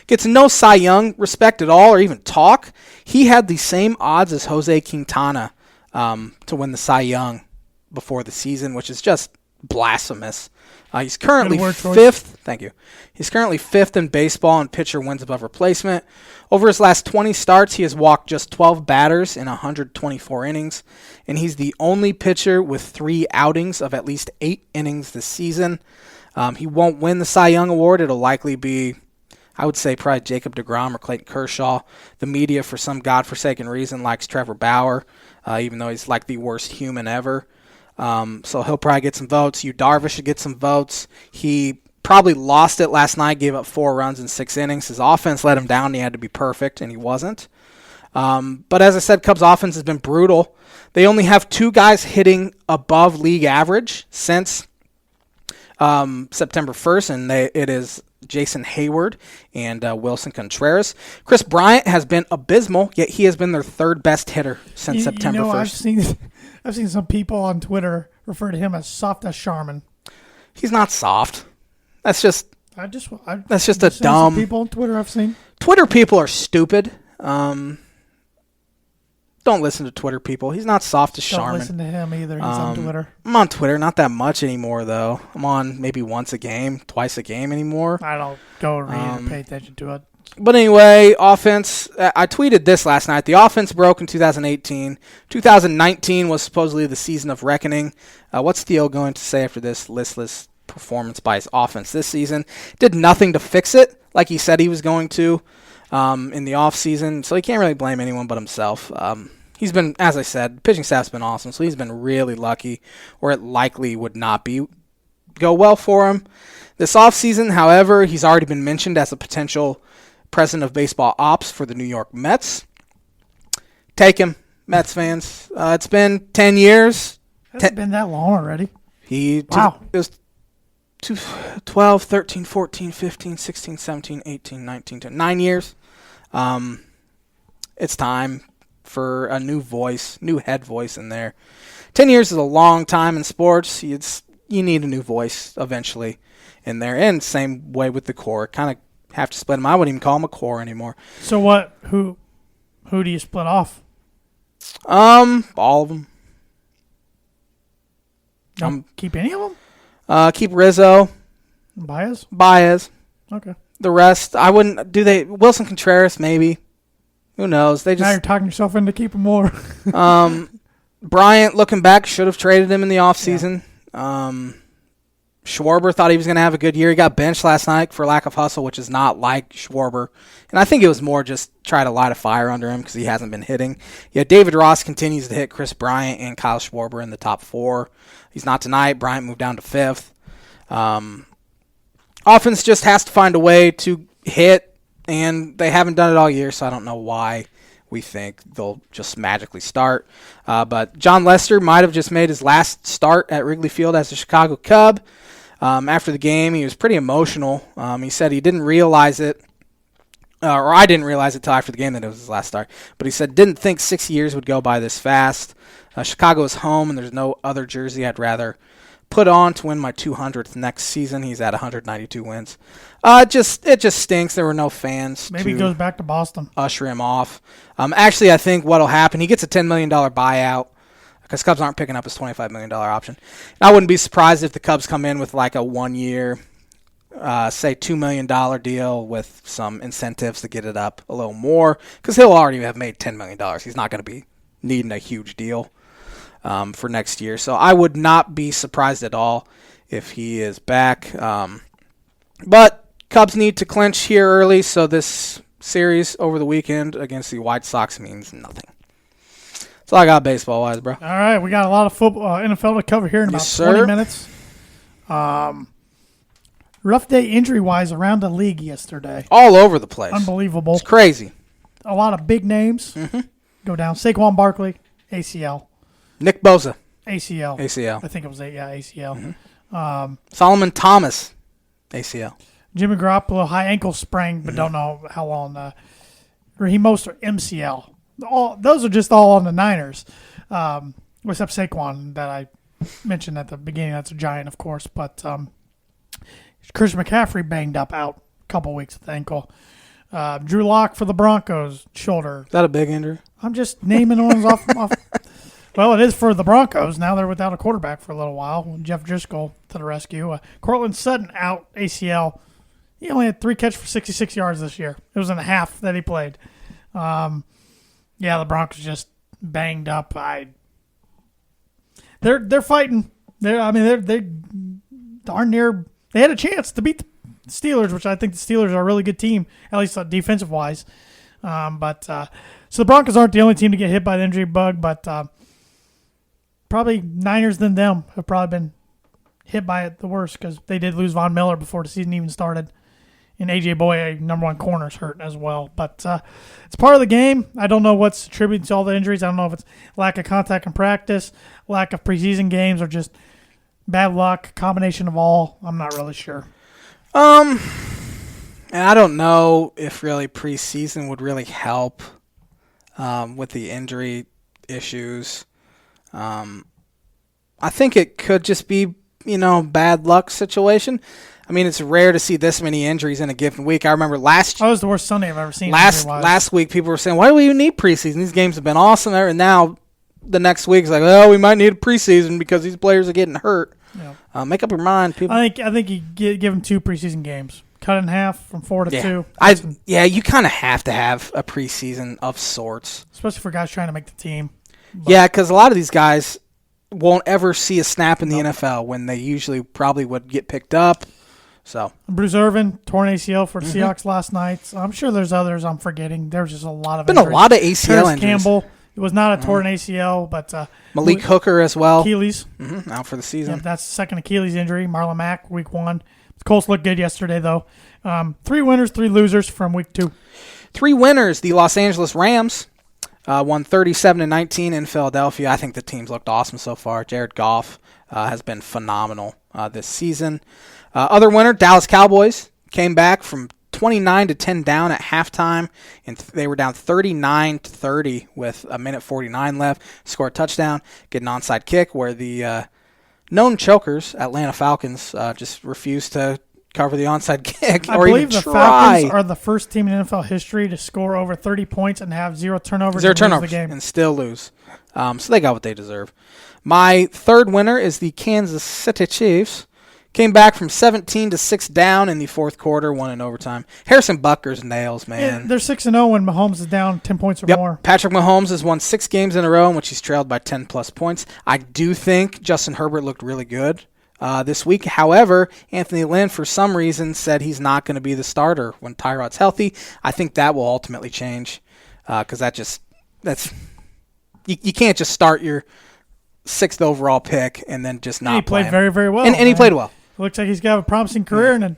Gets no Cy Young respect at all or even talk. He had the same odds as Jose Quintana to win the Cy Young before the season, which is just blasphemous. He's currently Good word choice. fifth. Thank you. He's currently fifth in baseball in pitcher wins above replacement. Over his last 20 starts, he has walked just 12 batters in 124 innings, and he's the only pitcher with 3 outings of at least 8 innings this season. He won't win the Cy Young Award. It'll likely be, I would say, probably Jacob deGrom or Clayton Kershaw. The media, for some godforsaken reason, likes Trevor Bauer, even though he's like the worst human ever. So he'll probably get some votes. Yu Darvish should get some votes. He probably lost it last night, gave up 4 runs in 6 innings. His offense let him down. He had to be perfect, and he wasn't. But as I said, Cubs' offense has been brutal. They only have 2 guys hitting above league average since September 1st, and it is Jason Hayward and Wilson Contreras. Chris Bryant has been abysmal, yet he has been their 3rd best hitter since September 1st. I've seen some people on Twitter refer to him as soft as Charmin. He's not soft. That's just that's just a dumb. Some people on Twitter I've seen. Twitter people are stupid. Don't listen to Twitter people. He's not soft as Charmin. Don't listen to him either. He's on Twitter. I'm on Twitter, not that much anymore though. I'm on maybe once a game, twice a game anymore. I don't go read or pay attention to it. But anyway, offense. I tweeted this last night. The offense broke in 2018. 2019 was supposedly the season of reckoning. What's Theo going to say after this listless performance by his offense this season? Did nothing to fix it, like he said he was going to in the offseason. So he can't really blame anyone but himself. He's been, as I said, the pitching staff's been awesome. So he's been really lucky, or it likely would not go well for him. This offseason, however, he's already been mentioned as a potential president of baseball ops for the New York Mets. Take him, Mets fans. It's been 10 years. Has it been that long already? Wow. It was 12, 13, 14, 15, 16, 17, 18, 19, 20, 9 years. It's time for a new voice, new head voice in there. 10 years is a long time in sports. You need a new voice eventually in there. And same way with the core. Kind of have to split them. I wouldn't even call them a core anymore. So what? Who do you split off? All of them. Don't keep any of them? Keep Rizzo. Baez? Okay. The rest, I wouldn't. Do they? Wilson Contreras, maybe. Who knows? They just. Now you're talking yourself into keeping more. Bryant, looking back, should have traded him in the offseason. Yeah. Schwarber thought he was going to have a good year. He got benched last night for lack of hustle, which is not like Schwarber. And I think it was more just try to light a fire under him because he hasn't been hitting. Yeah, David Ross continues to hit Chris Bryant and Kyle Schwarber in the top 4. He's not tonight. Bryant moved down to 5th. Offense just has to find a way to hit, and they haven't done it all year, so I don't know why we think they'll just magically start. But John Lester might have just made his last start at Wrigley Field as a Chicago Cub. After the game, he was pretty emotional. He said he didn't realize it, or I didn't realize it till after the game that it was his last start. But he said, didn't think 6 years would go by this fast. Chicago is home, and there's no other jersey I'd rather put on to win my 200th next season. He's at 192 wins. It just stinks. There were no fans. Maybe he goes back to Boston. Usher him off. Actually, I think what'll happen, he gets a $10 million buyout because Cubs aren't picking up his $25 million option. And I wouldn't be surprised if the Cubs come in with like a 1-year, say $2 million deal with some incentives to get it up a little more because he'll already have made $10 million. He's not going to be needing a huge deal for next year. So I would not be surprised at all if he is back. But Cubs need to clinch here early, so this series over the weekend against the White Sox means nothing. That's all I got baseball-wise, bro. All right, we got a lot of football, NFL to cover here in about 20 minutes. Rough day injury-wise around the league yesterday. All over the place. Unbelievable. It's crazy. A lot of big names go down. Saquon Barkley, ACL. Nick Bosa. ACL. I think it was ACL. Solomon Thomas, ACL. Jimmy Garoppolo, high ankle sprain, but don't know how long. Raheem Mostert, MCL. Those are just all on the Niners, except Saquon that I mentioned at the beginning. That's a Giant, of course. But Christian McCaffrey banged up out a couple weeks with the ankle. Drew Lock for the Broncos, shoulder. Is that a big injury? I'm just naming ones off Well, it is for the Broncos. Now they're without a quarterback for a little while. Jeff Driscoll to the rescue. Cortland Sutton out ACL. He only had 3 catches for 66 yards this year. It was in the half that he played. The Broncos just banged up. They're fighting. They darn near. They had a chance to beat the Steelers, which I think the Steelers are a really good team, at least defensive wise. So the Broncos aren't the only team to get hit by the injury bug, but probably Niners than them have probably been hit by it the worst because they did lose Von Miller before the season even started. And A.J. Boye, number 1 corner, is hurt as well. But it's part of the game. I don't know what's attributed to all the injuries. I don't know if it's lack of contact in practice, lack of preseason games, or just bad luck, combination of all. I'm not really sure. And I don't know if really preseason would really help with the injury issues. I think it could just be, bad luck situation. I mean, it's rare to see this many injuries in a given week. I remember last year. That was the worst Sunday I've ever seen. Last week, people were saying, why do we need preseason? These games have been awesome. And now the next week, it's like, oh, we might need a preseason because these players are getting hurt. Yeah. Make up your mind, people. I think you give them 2 preseason games. Cut in half from 4 to 2. You kind of have to have a preseason of sorts. Especially for guys trying to make the team. Yeah, because a lot of these guys won't ever see a snap in the NFL when they usually probably would get picked up. So Bruce Irvin, torn ACL for the Seahawks last night. So I'm sure there's others I'm forgetting. There's just a lot of injuries. A lot of ACL Paris injuries. Campbell, it was not a torn ACL, but Malik Hooker as well. Achilles. Out for the season. Yeah, that's the second Achilles injury. Marlon Mack, week 1. The Colts looked good yesterday, though. 3 winners, 3 losers from week 2. 3 winners. The Los Angeles Rams won 37-19 in Philadelphia. I think the team's looked awesome so far. Jared Goff has been phenomenal this season. Other winner, Dallas Cowboys, came back from 29-10 down at halftime, and they were down 39-30 with 1:49 left. Scored a touchdown, get an onside kick where the known chokers, Atlanta Falcons, just refused to cover the onside kick I or believe even the try. Falcons are the first team in NFL history to score over 30 points and have 0 turnovers. 0 and turnovers lose the game. and still lose. So they got what they deserve. My third winner is the Kansas City Chiefs. Came back from 17-6 down in the fourth quarter, won in overtime. Harrison Butker's nails, man. Yeah, they're 6-0 when Mahomes is down 10 points or more. Patrick Mahomes has won 6 games in a row in which he's trailed by 10-plus points. I do think Justin Herbert looked really good this week. However, Anthony Lynn, for some reason, said he's not going to be the starter when Tyrod's healthy. I think that will ultimately change because you can't just start your 6th overall pick and then just not play. He played very, very well. And he played well. Looks like he's got a promising career. And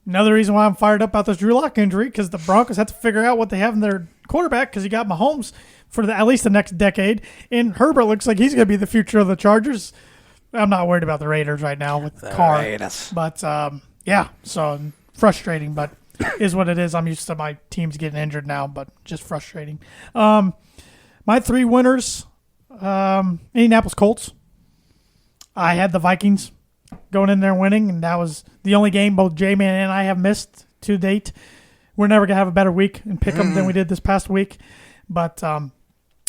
another reason why I'm fired up about this Drew Lock injury, because the Broncos have to figure out what they have in their quarterback, because you got Mahomes for at least the next decade. And Herbert looks like he's going to be the future of the Chargers. I'm not worried about the Raiders right now with Carr. Raiders. But, so frustrating, but is what it is. I'm used to my teams getting injured now, but just frustrating. My 3 winners, Indianapolis Colts. I had the Vikings going in there winning, and that was the only game both J-Man and I have missed to date. We're never going to have a better week and pick them than we did this past week. But I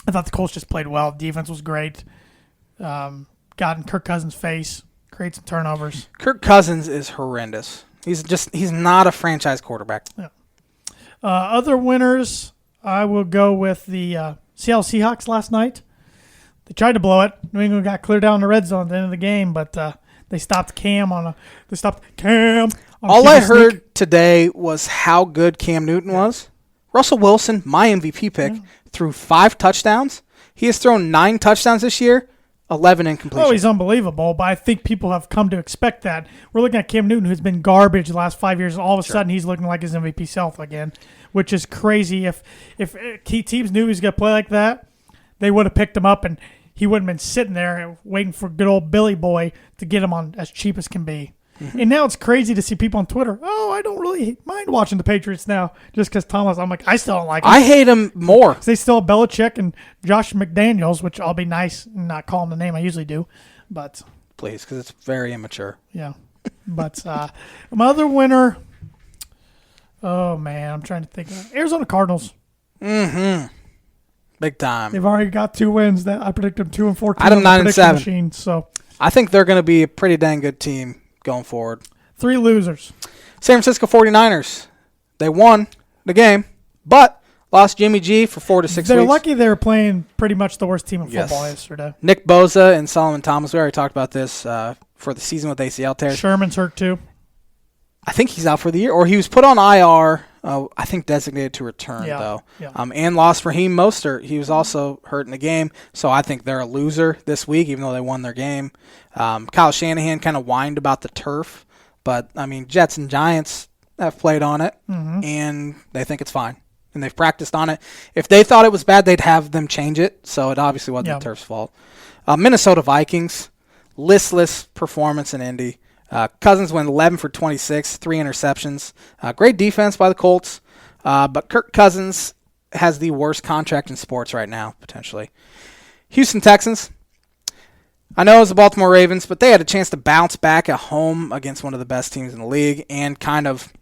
thought the Colts just played well. Defense was great. Got in Kirk Cousins' face, create some turnovers. Kirk Cousins is horrendous. He's not a franchise quarterback. Yeah. Other winners, I will go with the Seattle Seahawks last night. They tried to blow it. New England got clear down the red zone at the end of the game, but they stopped Cam on All I heard today was how good Cam Newton was. Russell Wilson, my MVP pick, threw 5 touchdowns. He has thrown 9 touchdowns this year, 11 incompletions. Oh, he's unbelievable, but I think people have come to expect that. We're looking at Cam Newton, who's been garbage the last 5 years, and all of a sudden he's looking like his MVP self again, which is crazy. If key teams knew he was going to play like that, they would have picked him up, and he wouldn't have been sitting there waiting for good old Billy Boy to get him on as cheap as can be. And now it's crazy to see people on Twitter, I don't really mind watching the Patriots now just because Thomas. I'm like, I still don't like him. I hate him more. They still have Belichick and Josh McDaniels, which I'll be nice and not call him the name I usually do. But please, because it's very immature. Yeah. But my other winner, oh, man, I'm trying to think. Arizona Cardinals. Big time. They've already got 2 wins. That I predict them 2-14. I had them 9-7. Machine, so I think they're going to be a pretty dang good team going forward. 3 losers. San Francisco 49ers. They won the game, but lost Jimmy G for 4 to 6 They're weeks. lucky they were playing pretty much the worst team in football yesterday. Nick Bosa and Solomon Thomas, we already talked about this for the season with ACL tears. Sherman's hurt too. I think he's out for the year, or he was put on IR, I think designated to return, though. Yeah. And lost Raheem Mostert. He was also hurt in the game, so I think they're a loser this week, even though they won their game. Kyle Shanahan kind of whined about the turf, but, I mean, Jets and Giants have played on it, and they think it's fine. And they've practiced on it. If they thought it was bad, they'd have them change it, so it obviously wasn't the turf's fault. Minnesota Vikings, listless performance in Indy. Cousins went 11 for 26, 3 interceptions. Great defense by the Colts, but Kirk Cousins has the worst contract in sports right now, potentially. Houston Texans. I know it was the Baltimore Ravens, but they had a chance to bounce back at home against one of the best teams in the league and kind of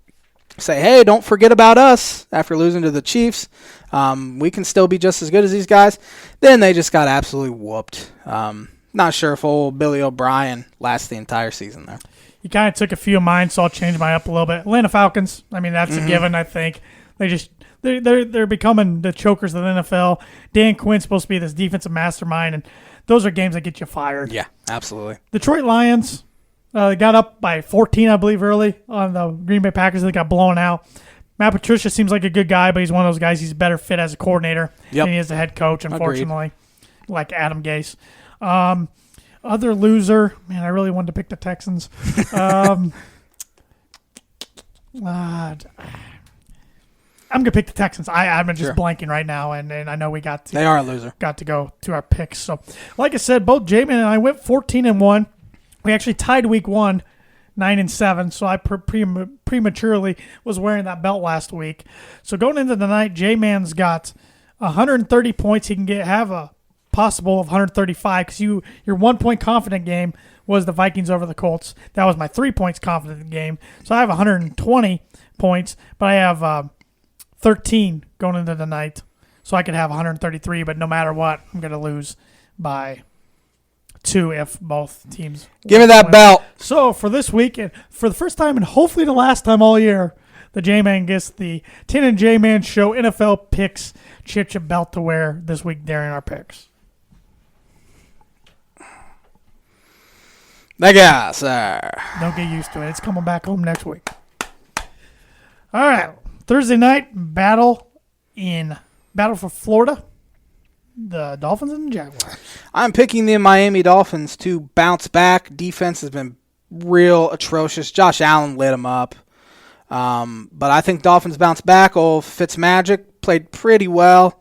say, hey, don't forget about us after losing to the Chiefs. We can still be just as good as these guys. Then they just got absolutely whooped. Not sure if old Billy O'Brien lasts the entire season there. You kind of took a few of mine, so I'll change mine up a little bit. Atlanta Falcons, I mean, that's a given, I think. They're becoming the chokers of the NFL. Dan Quinn's supposed to be this defensive mastermind, and those are games that get you fired. Yeah, absolutely. Detroit Lions got up by 14, I believe, early on the Green Bay Packers. They got blown out. Matt Patricia seems like a good guy, but he's one of those guys. He's a better fit as a coordinator than he is the head coach, unfortunately, like Adam Gase. Other loser, man, I really wanted to pick the Texans. I'm going to pick the Texans. I'm just blanking right now, and I know we got to. They are a loser. Got to go to our picks. So, like I said, both J-Man and I went 14-1. We actually tied week 1, 9-7. So I prematurely was wearing that belt last week. So going into the night, J-Man's got 130 points. He can have a possible of 135 because your 1 point confident game was the Vikings over the Colts. That was my 3 points confident game. So I have 120 points, but I have 13 going into the night. So I could have 133, but no matter what, I'm going to lose by 2 if both teams give me that belt. So for this week, and for the first time and hopefully the last time all year, the J-Man gets the Tan and J-Man Show NFL Picks Chip belt to wear this week during our picks. Thank you, sir. Don't get used to it. It's coming back home next week. All right. Thursday night, battle for Florida. The Dolphins and the Jaguars. I'm picking the Miami Dolphins to bounce back. Defense has been real atrocious. Josh Allen lit them up. But I think Dolphins bounce back. Old Fitzmagic played pretty well.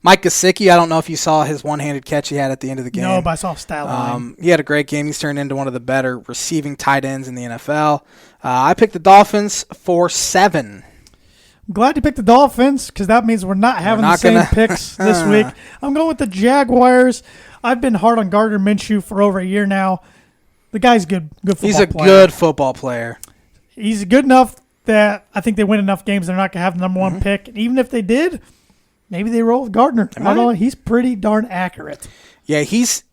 Mike Gesicki, I don't know if you saw his one-handed catch he had at the end of the game. No, but I saw a stat line. He had a great game. He's turned into one of the better receiving tight ends in the NFL. I picked the Dolphins for 7. I'm glad you picked the Dolphins because that means we're not having the same picks this week. I'm going with the Jaguars. I've been hard on Gardner Minshew for over a year now. The guy's good football player. He's a good football player. He's good enough that I think they win enough games they're not going to have the number one pick. And even if they did, maybe they roll with Gardner. I don't know. He's pretty darn accurate. Yeah, he's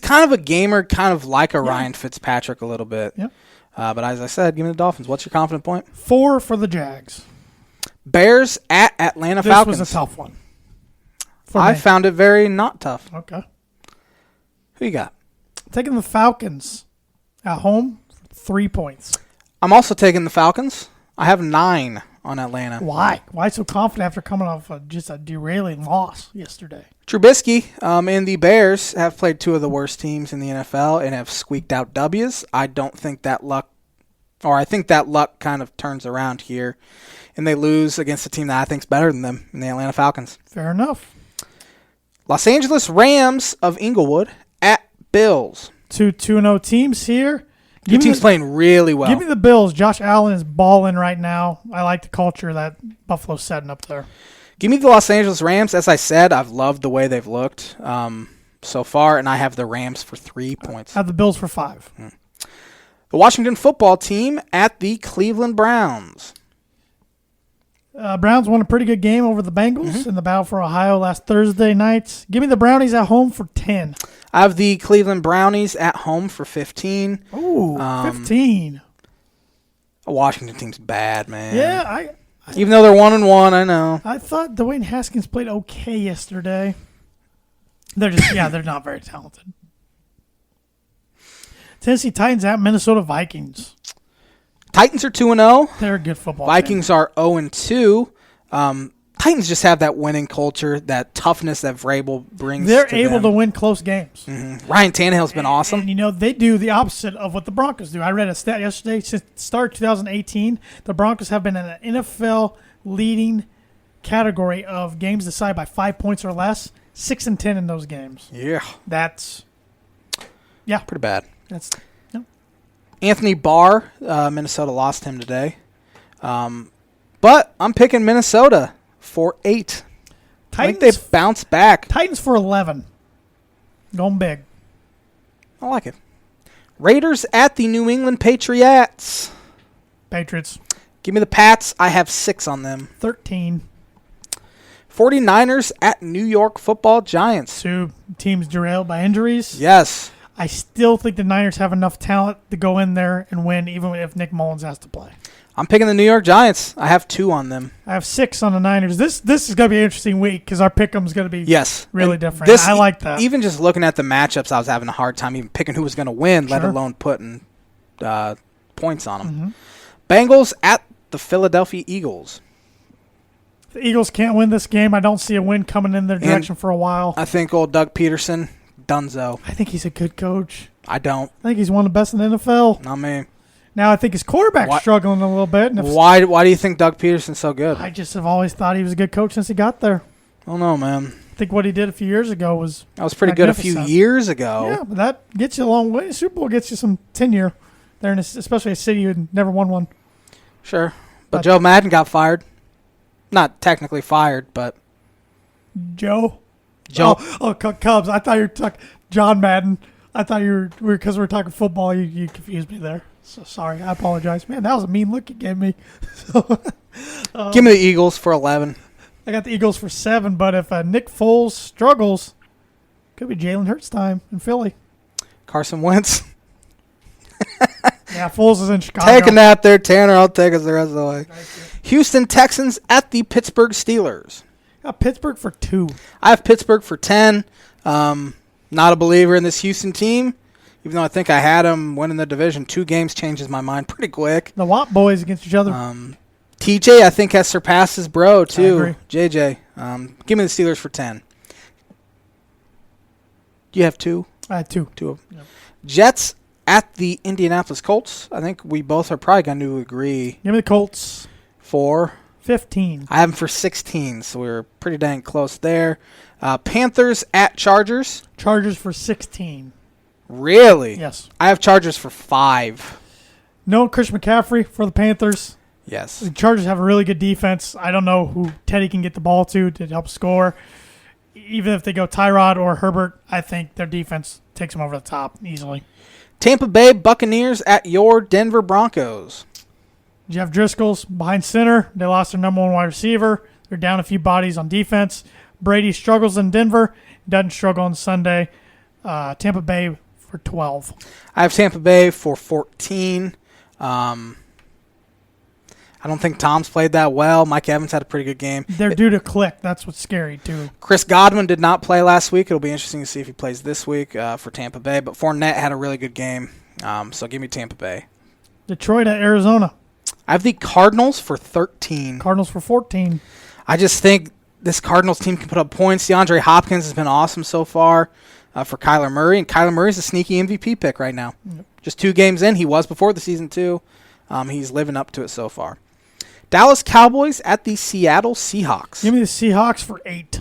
kind of a gamer, kind of like a Ryan Fitzpatrick a little bit. Yep. But as I said, give me the Dolphins. What's your confident point? 4 for the Jags. Bears at Atlanta Falcons. This was a tough one. I found it very not tough. Okay. Who you got? Taking the Falcons at home for 3 points. I'm also taking the Falcons. I have 9 on Atlanta. Why? Why so confident after coming off just a derailing loss yesterday? Trubisky and the Bears have played 2 of the worst teams in the NFL and have squeaked out W's. I think that luck kind of turns around here, and they lose against a team that I think is better than them in the Atlanta Falcons. Fair enough. Los Angeles Rams of Inglewood at Bills. 2-0 teams here. Two teams playing really well. Give me the Bills. Josh Allen is balling right now. I like the culture that Buffalo's setting up there. Give me the Los Angeles Rams. As I said, I've loved the way they've looked so far, and I have the Rams for 3 points. I have the Bills for 5. The Washington football team at the Cleveland Browns. Browns won a pretty good game over the Bengals in the battle for Ohio last Thursday night. Give me the Brownies at home for 10. I have the Cleveland Brownies at home for 15. Ooh, 15. The Washington team's bad, man. Yeah, even though they're 1-1, I know. I thought Dwayne Haskins played okay yesterday. They're they're not very talented. Tennessee Titans at Minnesota Vikings. Titans are 2-0. They're a good football Vikings team. are 0-2. Titans just have that winning culture, that toughness that Vrabel brings. They're to able them. to win close games. Mm-hmm. Ryan Tannehill's been awesome. And, they do the opposite of what the Broncos do. I read a stat yesterday. Since the start of 2018, the Broncos have been in an NFL leading category of games decided by 5 points or less, 6-10 in those games. Yeah. That's pretty bad. That's Anthony Barr, Minnesota lost him today. But I'm picking Minnesota for 8. I think they bounce back. Titans for 11. Going big. I like it. Raiders at the New England Patriots. Patriots. Give me the Pats. I have 6 on them. 13. 49ers at New York Football Giants. 2 teams derailed by injuries. Yes. I still think the Niners have enough talent to go in there and win, even if Nick Mullins has to play. I'm picking the New York Giants. I have 2 on them. I have 6 on the Niners. This is going to be an interesting week because our pick'em's going to be really different. I like that. Even just looking at the matchups, I was having a hard time even picking who was going to win, let alone putting points on them. Mm-hmm. Bengals at the Philadelphia Eagles. The Eagles can't win this game. I don't see a win coming in their direction for a while. I think old Doug Peterson, dunzo. I think he's a good coach. I don't. I think he's one of the best in the NFL. Not me. Now, I think his quarterback's struggling a little bit. And why do you think Doug Peterson's so good? I just have always thought he was a good coach since he got there. I don't know, man. I think what he did a few years ago was pretty good a few years ago. Yeah, but that gets you a long way. Super Bowl gets you some tenure there, especially a city who never won one. Sure. But Joe Madden got fired. Not technically fired, but... Joe? Oh, Cubs. I thought you were talking John Madden. I thought you were because we were talking football, you confused me there. So sorry. I apologize. Man, that was a mean look you gave me. Give me the Eagles for 11. I got the Eagles for 7, but if Nick Foles struggles, could be Jalen Hurts time in Philly. Carson Wentz. Yeah, Foles is in Chicago. Taking that there, Tanner. I'll take us the rest of the way. Houston Texans at the Pittsburgh Steelers. Got Pittsburgh for 2. I have Pittsburgh for 10. Not a believer in this Houston team. Even though I think I had them winning the division, 2 games changes my mind pretty quick. The Watt boys against each other. TJ, I think, has surpassed his bro, too. I agree. JJ. Give me the Steelers for 10. Do you have 2? I had 2. 2 of them. Yep. Jets at the Indianapolis Colts. I think we both are probably going to agree. Give me the Colts. For 15. I have them for 16, so we were pretty dang close there. Panthers at Chargers. Chargers for 16. Really? Yes. I have Chargers for 5. No Chris McCaffrey for the Panthers. Yes. The Chargers have a really good defense. I don't know who Teddy can get the ball to help score. Even if they go Tyrod or Herbert, I think their defense takes them over the top easily. Tampa Bay Buccaneers at your Denver Broncos. Jeff Driscoll's behind center. They lost their number 1 wide receiver. They're down a few bodies on defense. Brady struggles in Denver. Doesn't struggle on Sunday. Tampa Bay for 12. I have Tampa Bay for 14. I don't think Tom's played that well. Mike Evans had a pretty good game. They're due to click. That's what's scary, too. Chris Godwin did not play last week. It'll be interesting to see if he plays this week for Tampa Bay. But Fournette had a really good game. So give me Tampa Bay. Detroit at Arizona. I have the Cardinals for 13. Cardinals for 14. I just think this Cardinals team can put up points. DeAndre Hopkins has been awesome so far for Kyler Murray. And Kyler Murray's a sneaky MVP pick right now. Yep. Just 2 games in. He was before the season, too. He's living up to it so far. Dallas Cowboys at the Seattle Seahawks. Give me the Seahawks for 8.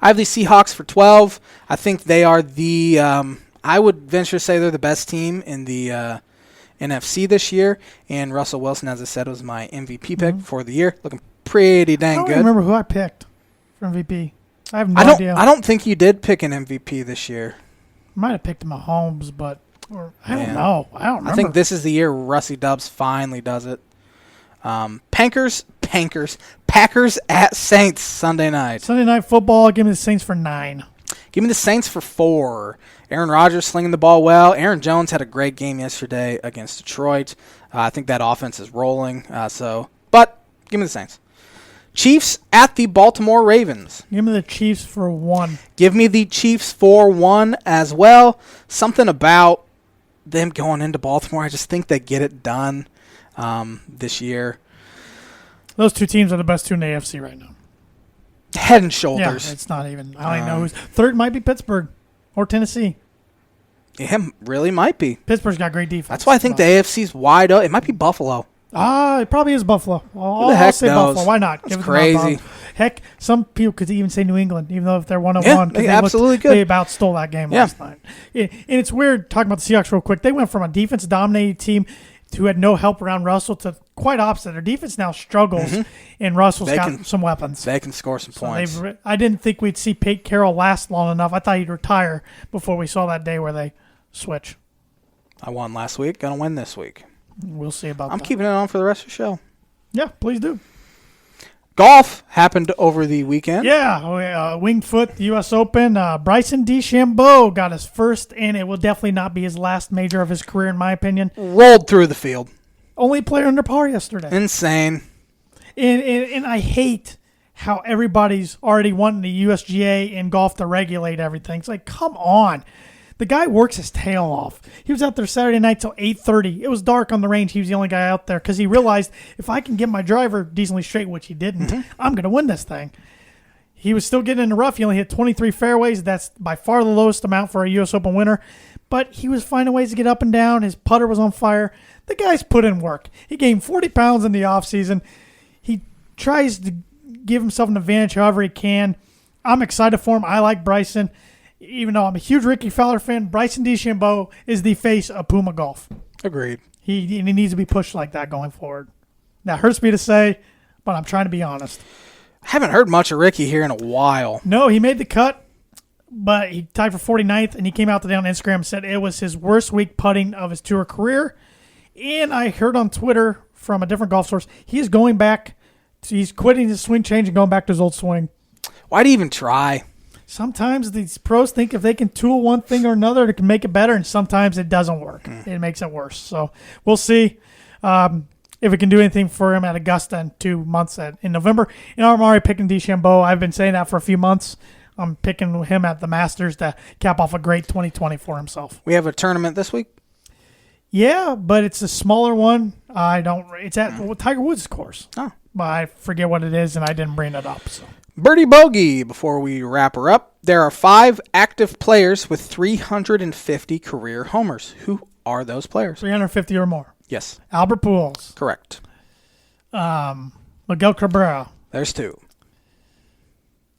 I have the Seahawks for 12. I think they are the I would venture to say they're the best team in the NFC this year. And Russell Wilson, as I said, was my MVP pick for the year. Looking pretty dang good. I don't remember who I picked for MVP. I have no idea. I don't think you did pick an MVP this year. Might have picked Mahomes, but I don't know. I don't remember. I think this is the year Russie Dubs finally does it. Packers Packers at Saints Sunday night. Sunday Night Football, give me the Saints for 9. Give me the Saints for 4. Aaron Rodgers slinging the ball well. Aaron Jones had a great game yesterday against Detroit. I think that offense is rolling. But give me the Saints. Chiefs at the Baltimore Ravens. Give me the Chiefs for 1. Give me the Chiefs for 1 as well. Something about them going into Baltimore. I just think they get it done this year. Those two teams are the best two in the AFC right now. Head and shoulders. Yeah, it's not even. I don't even know who's. Third might be Pittsburgh or Tennessee. Yeah, really might be. Pittsburgh's got great defense. That's why I think the AFC's wide open. It might be Buffalo. It probably is Buffalo. Who the heck I'll say knows? Buffalo. Why not? That's crazy. Heck, some people could even say New England, even though if they're 101. Yeah, they absolutely could. They about stole that game last night. And it's weird talking about the Seahawks real quick. They went from a defense-dominated team who had no help around Russell to quite opposite. Their defense now struggles, and Russell's got some weapons. They can score some points. I didn't think we'd see Pete Carroll last long enough. I thought he'd retire before we saw that day where they switch. I won last week. Gonna win this week. We'll see about that. I'm keeping it on for the rest of the show. Yeah, please do. Golf happened over the weekend. Yeah, Winged Foot, the U.S. Open. Bryson DeChambeau got his first, and it will definitely not be his last major of his career, in my opinion. Rolled through the field. Only player under par yesterday. Insane. And I hate how everybody's already wanting the USGA and golf to regulate everything. It's like, come on. The guy works his tail off. He was out there Saturday night till 8:30. It was dark on the range. He was the only guy out there because he realized if I can get my driver decently straight, which he didn't, I'm going to win this thing. He was still getting in the rough. He only hit 23 fairways. That's by far the lowest amount for a U.S. Open winner. But he was finding ways to get up and down. His putter was on fire. The guy's put in work. He gained 40 pounds in the offseason. He tries to give himself an advantage however he can. I'm excited for him. I like Bryson. Even though I'm a huge Ricky Fowler fan, Bryson DeChambeau is the face of Puma Golf. Agreed. He needs to be pushed like that going forward. That hurts me to say, but I'm trying to be honest. I haven't heard much of Ricky here in a while. No, he made the cut, but he tied for 49th, and he came out today on Instagram and said it was his worst week putting of his tour career. And I heard on Twitter from a different golf source, he's going back. He's quitting his swing change and going back to his old swing. Why'd he even try? Sometimes these pros think if they can tool one thing or another, it can make it better, and sometimes it doesn't work. It makes it worse. So we'll see if we can do anything for him at Augusta in 2 months in November. And I'm already picking DeChambeau. I've been saying that for a few months. I'm picking him at the Masters to cap off a great 2020 for himself. We have a tournament this week? Yeah, but it's a smaller one. It's at Tiger Woods' course. Oh. But I forget what it is, and I didn't bring it up. So. Birdie Bogey, before we wrap her up. There are 5 active players with 350 career homers. Who are those players? 350 or more. Yes. Albert Pujols. Correct. Miguel Cabrera. There's 2.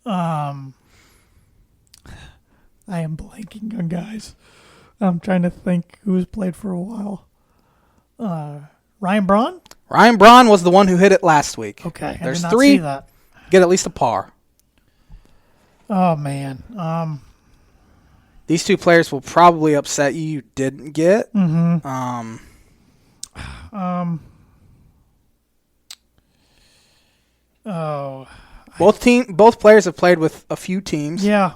I am blanking on guys. I'm trying to think who's played for a while. Ryan Braun? Ryan Braun was the one who hit it last week. Okay. There's I did not 3. See that. Get at least a par. Oh, man. These 2 players will probably upset you didn't get. Mm-hmm. Both players have played with a few teams. Yeah,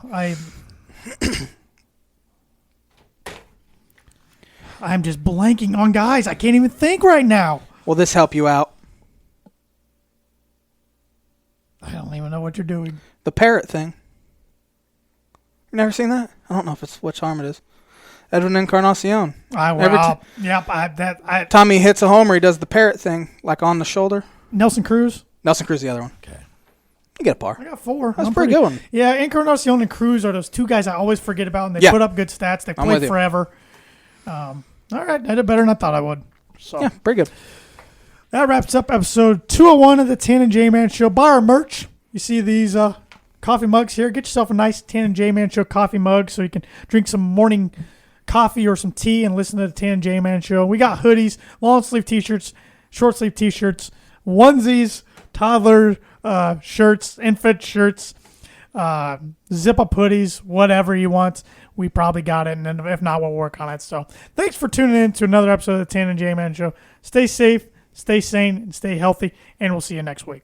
I'm just blanking on guys. I can't even think right now. Will this help you out? I don't even know what you're doing. The parrot thing. You never seen that? I don't know if it's which arm it is. Edwin Encarnacion. Tommy hits a homer. He does the parrot thing, like on the shoulder. Nelson Cruz. Nelson Cruz, the other one. Okay. You get a par. I got 4. That's a pretty good one. Yeah, Encarnacion and Cruz are those 2 guys I always forget about, and they put up good stats. They played forever. All right, I did better than I thought I would. So yeah, pretty good. That wraps up episode 201 of the Tan and J-Man Show. Buy our merch. You see these coffee mugs here. Get yourself a nice Tan and J-Man Show coffee mug so you can drink some morning coffee or some tea and listen to the Tan and J-Man Show. We got hoodies, long sleeve t-shirts, short sleeve t-shirts, onesies, toddler shirts, infant shirts, zip-up hoodies, whatever you want. We probably got it, and then if not, we'll work on it. So thanks for tuning in to another episode of the Tan and J-Man Show. Stay safe, stay sane, and stay healthy, and we'll see you next week.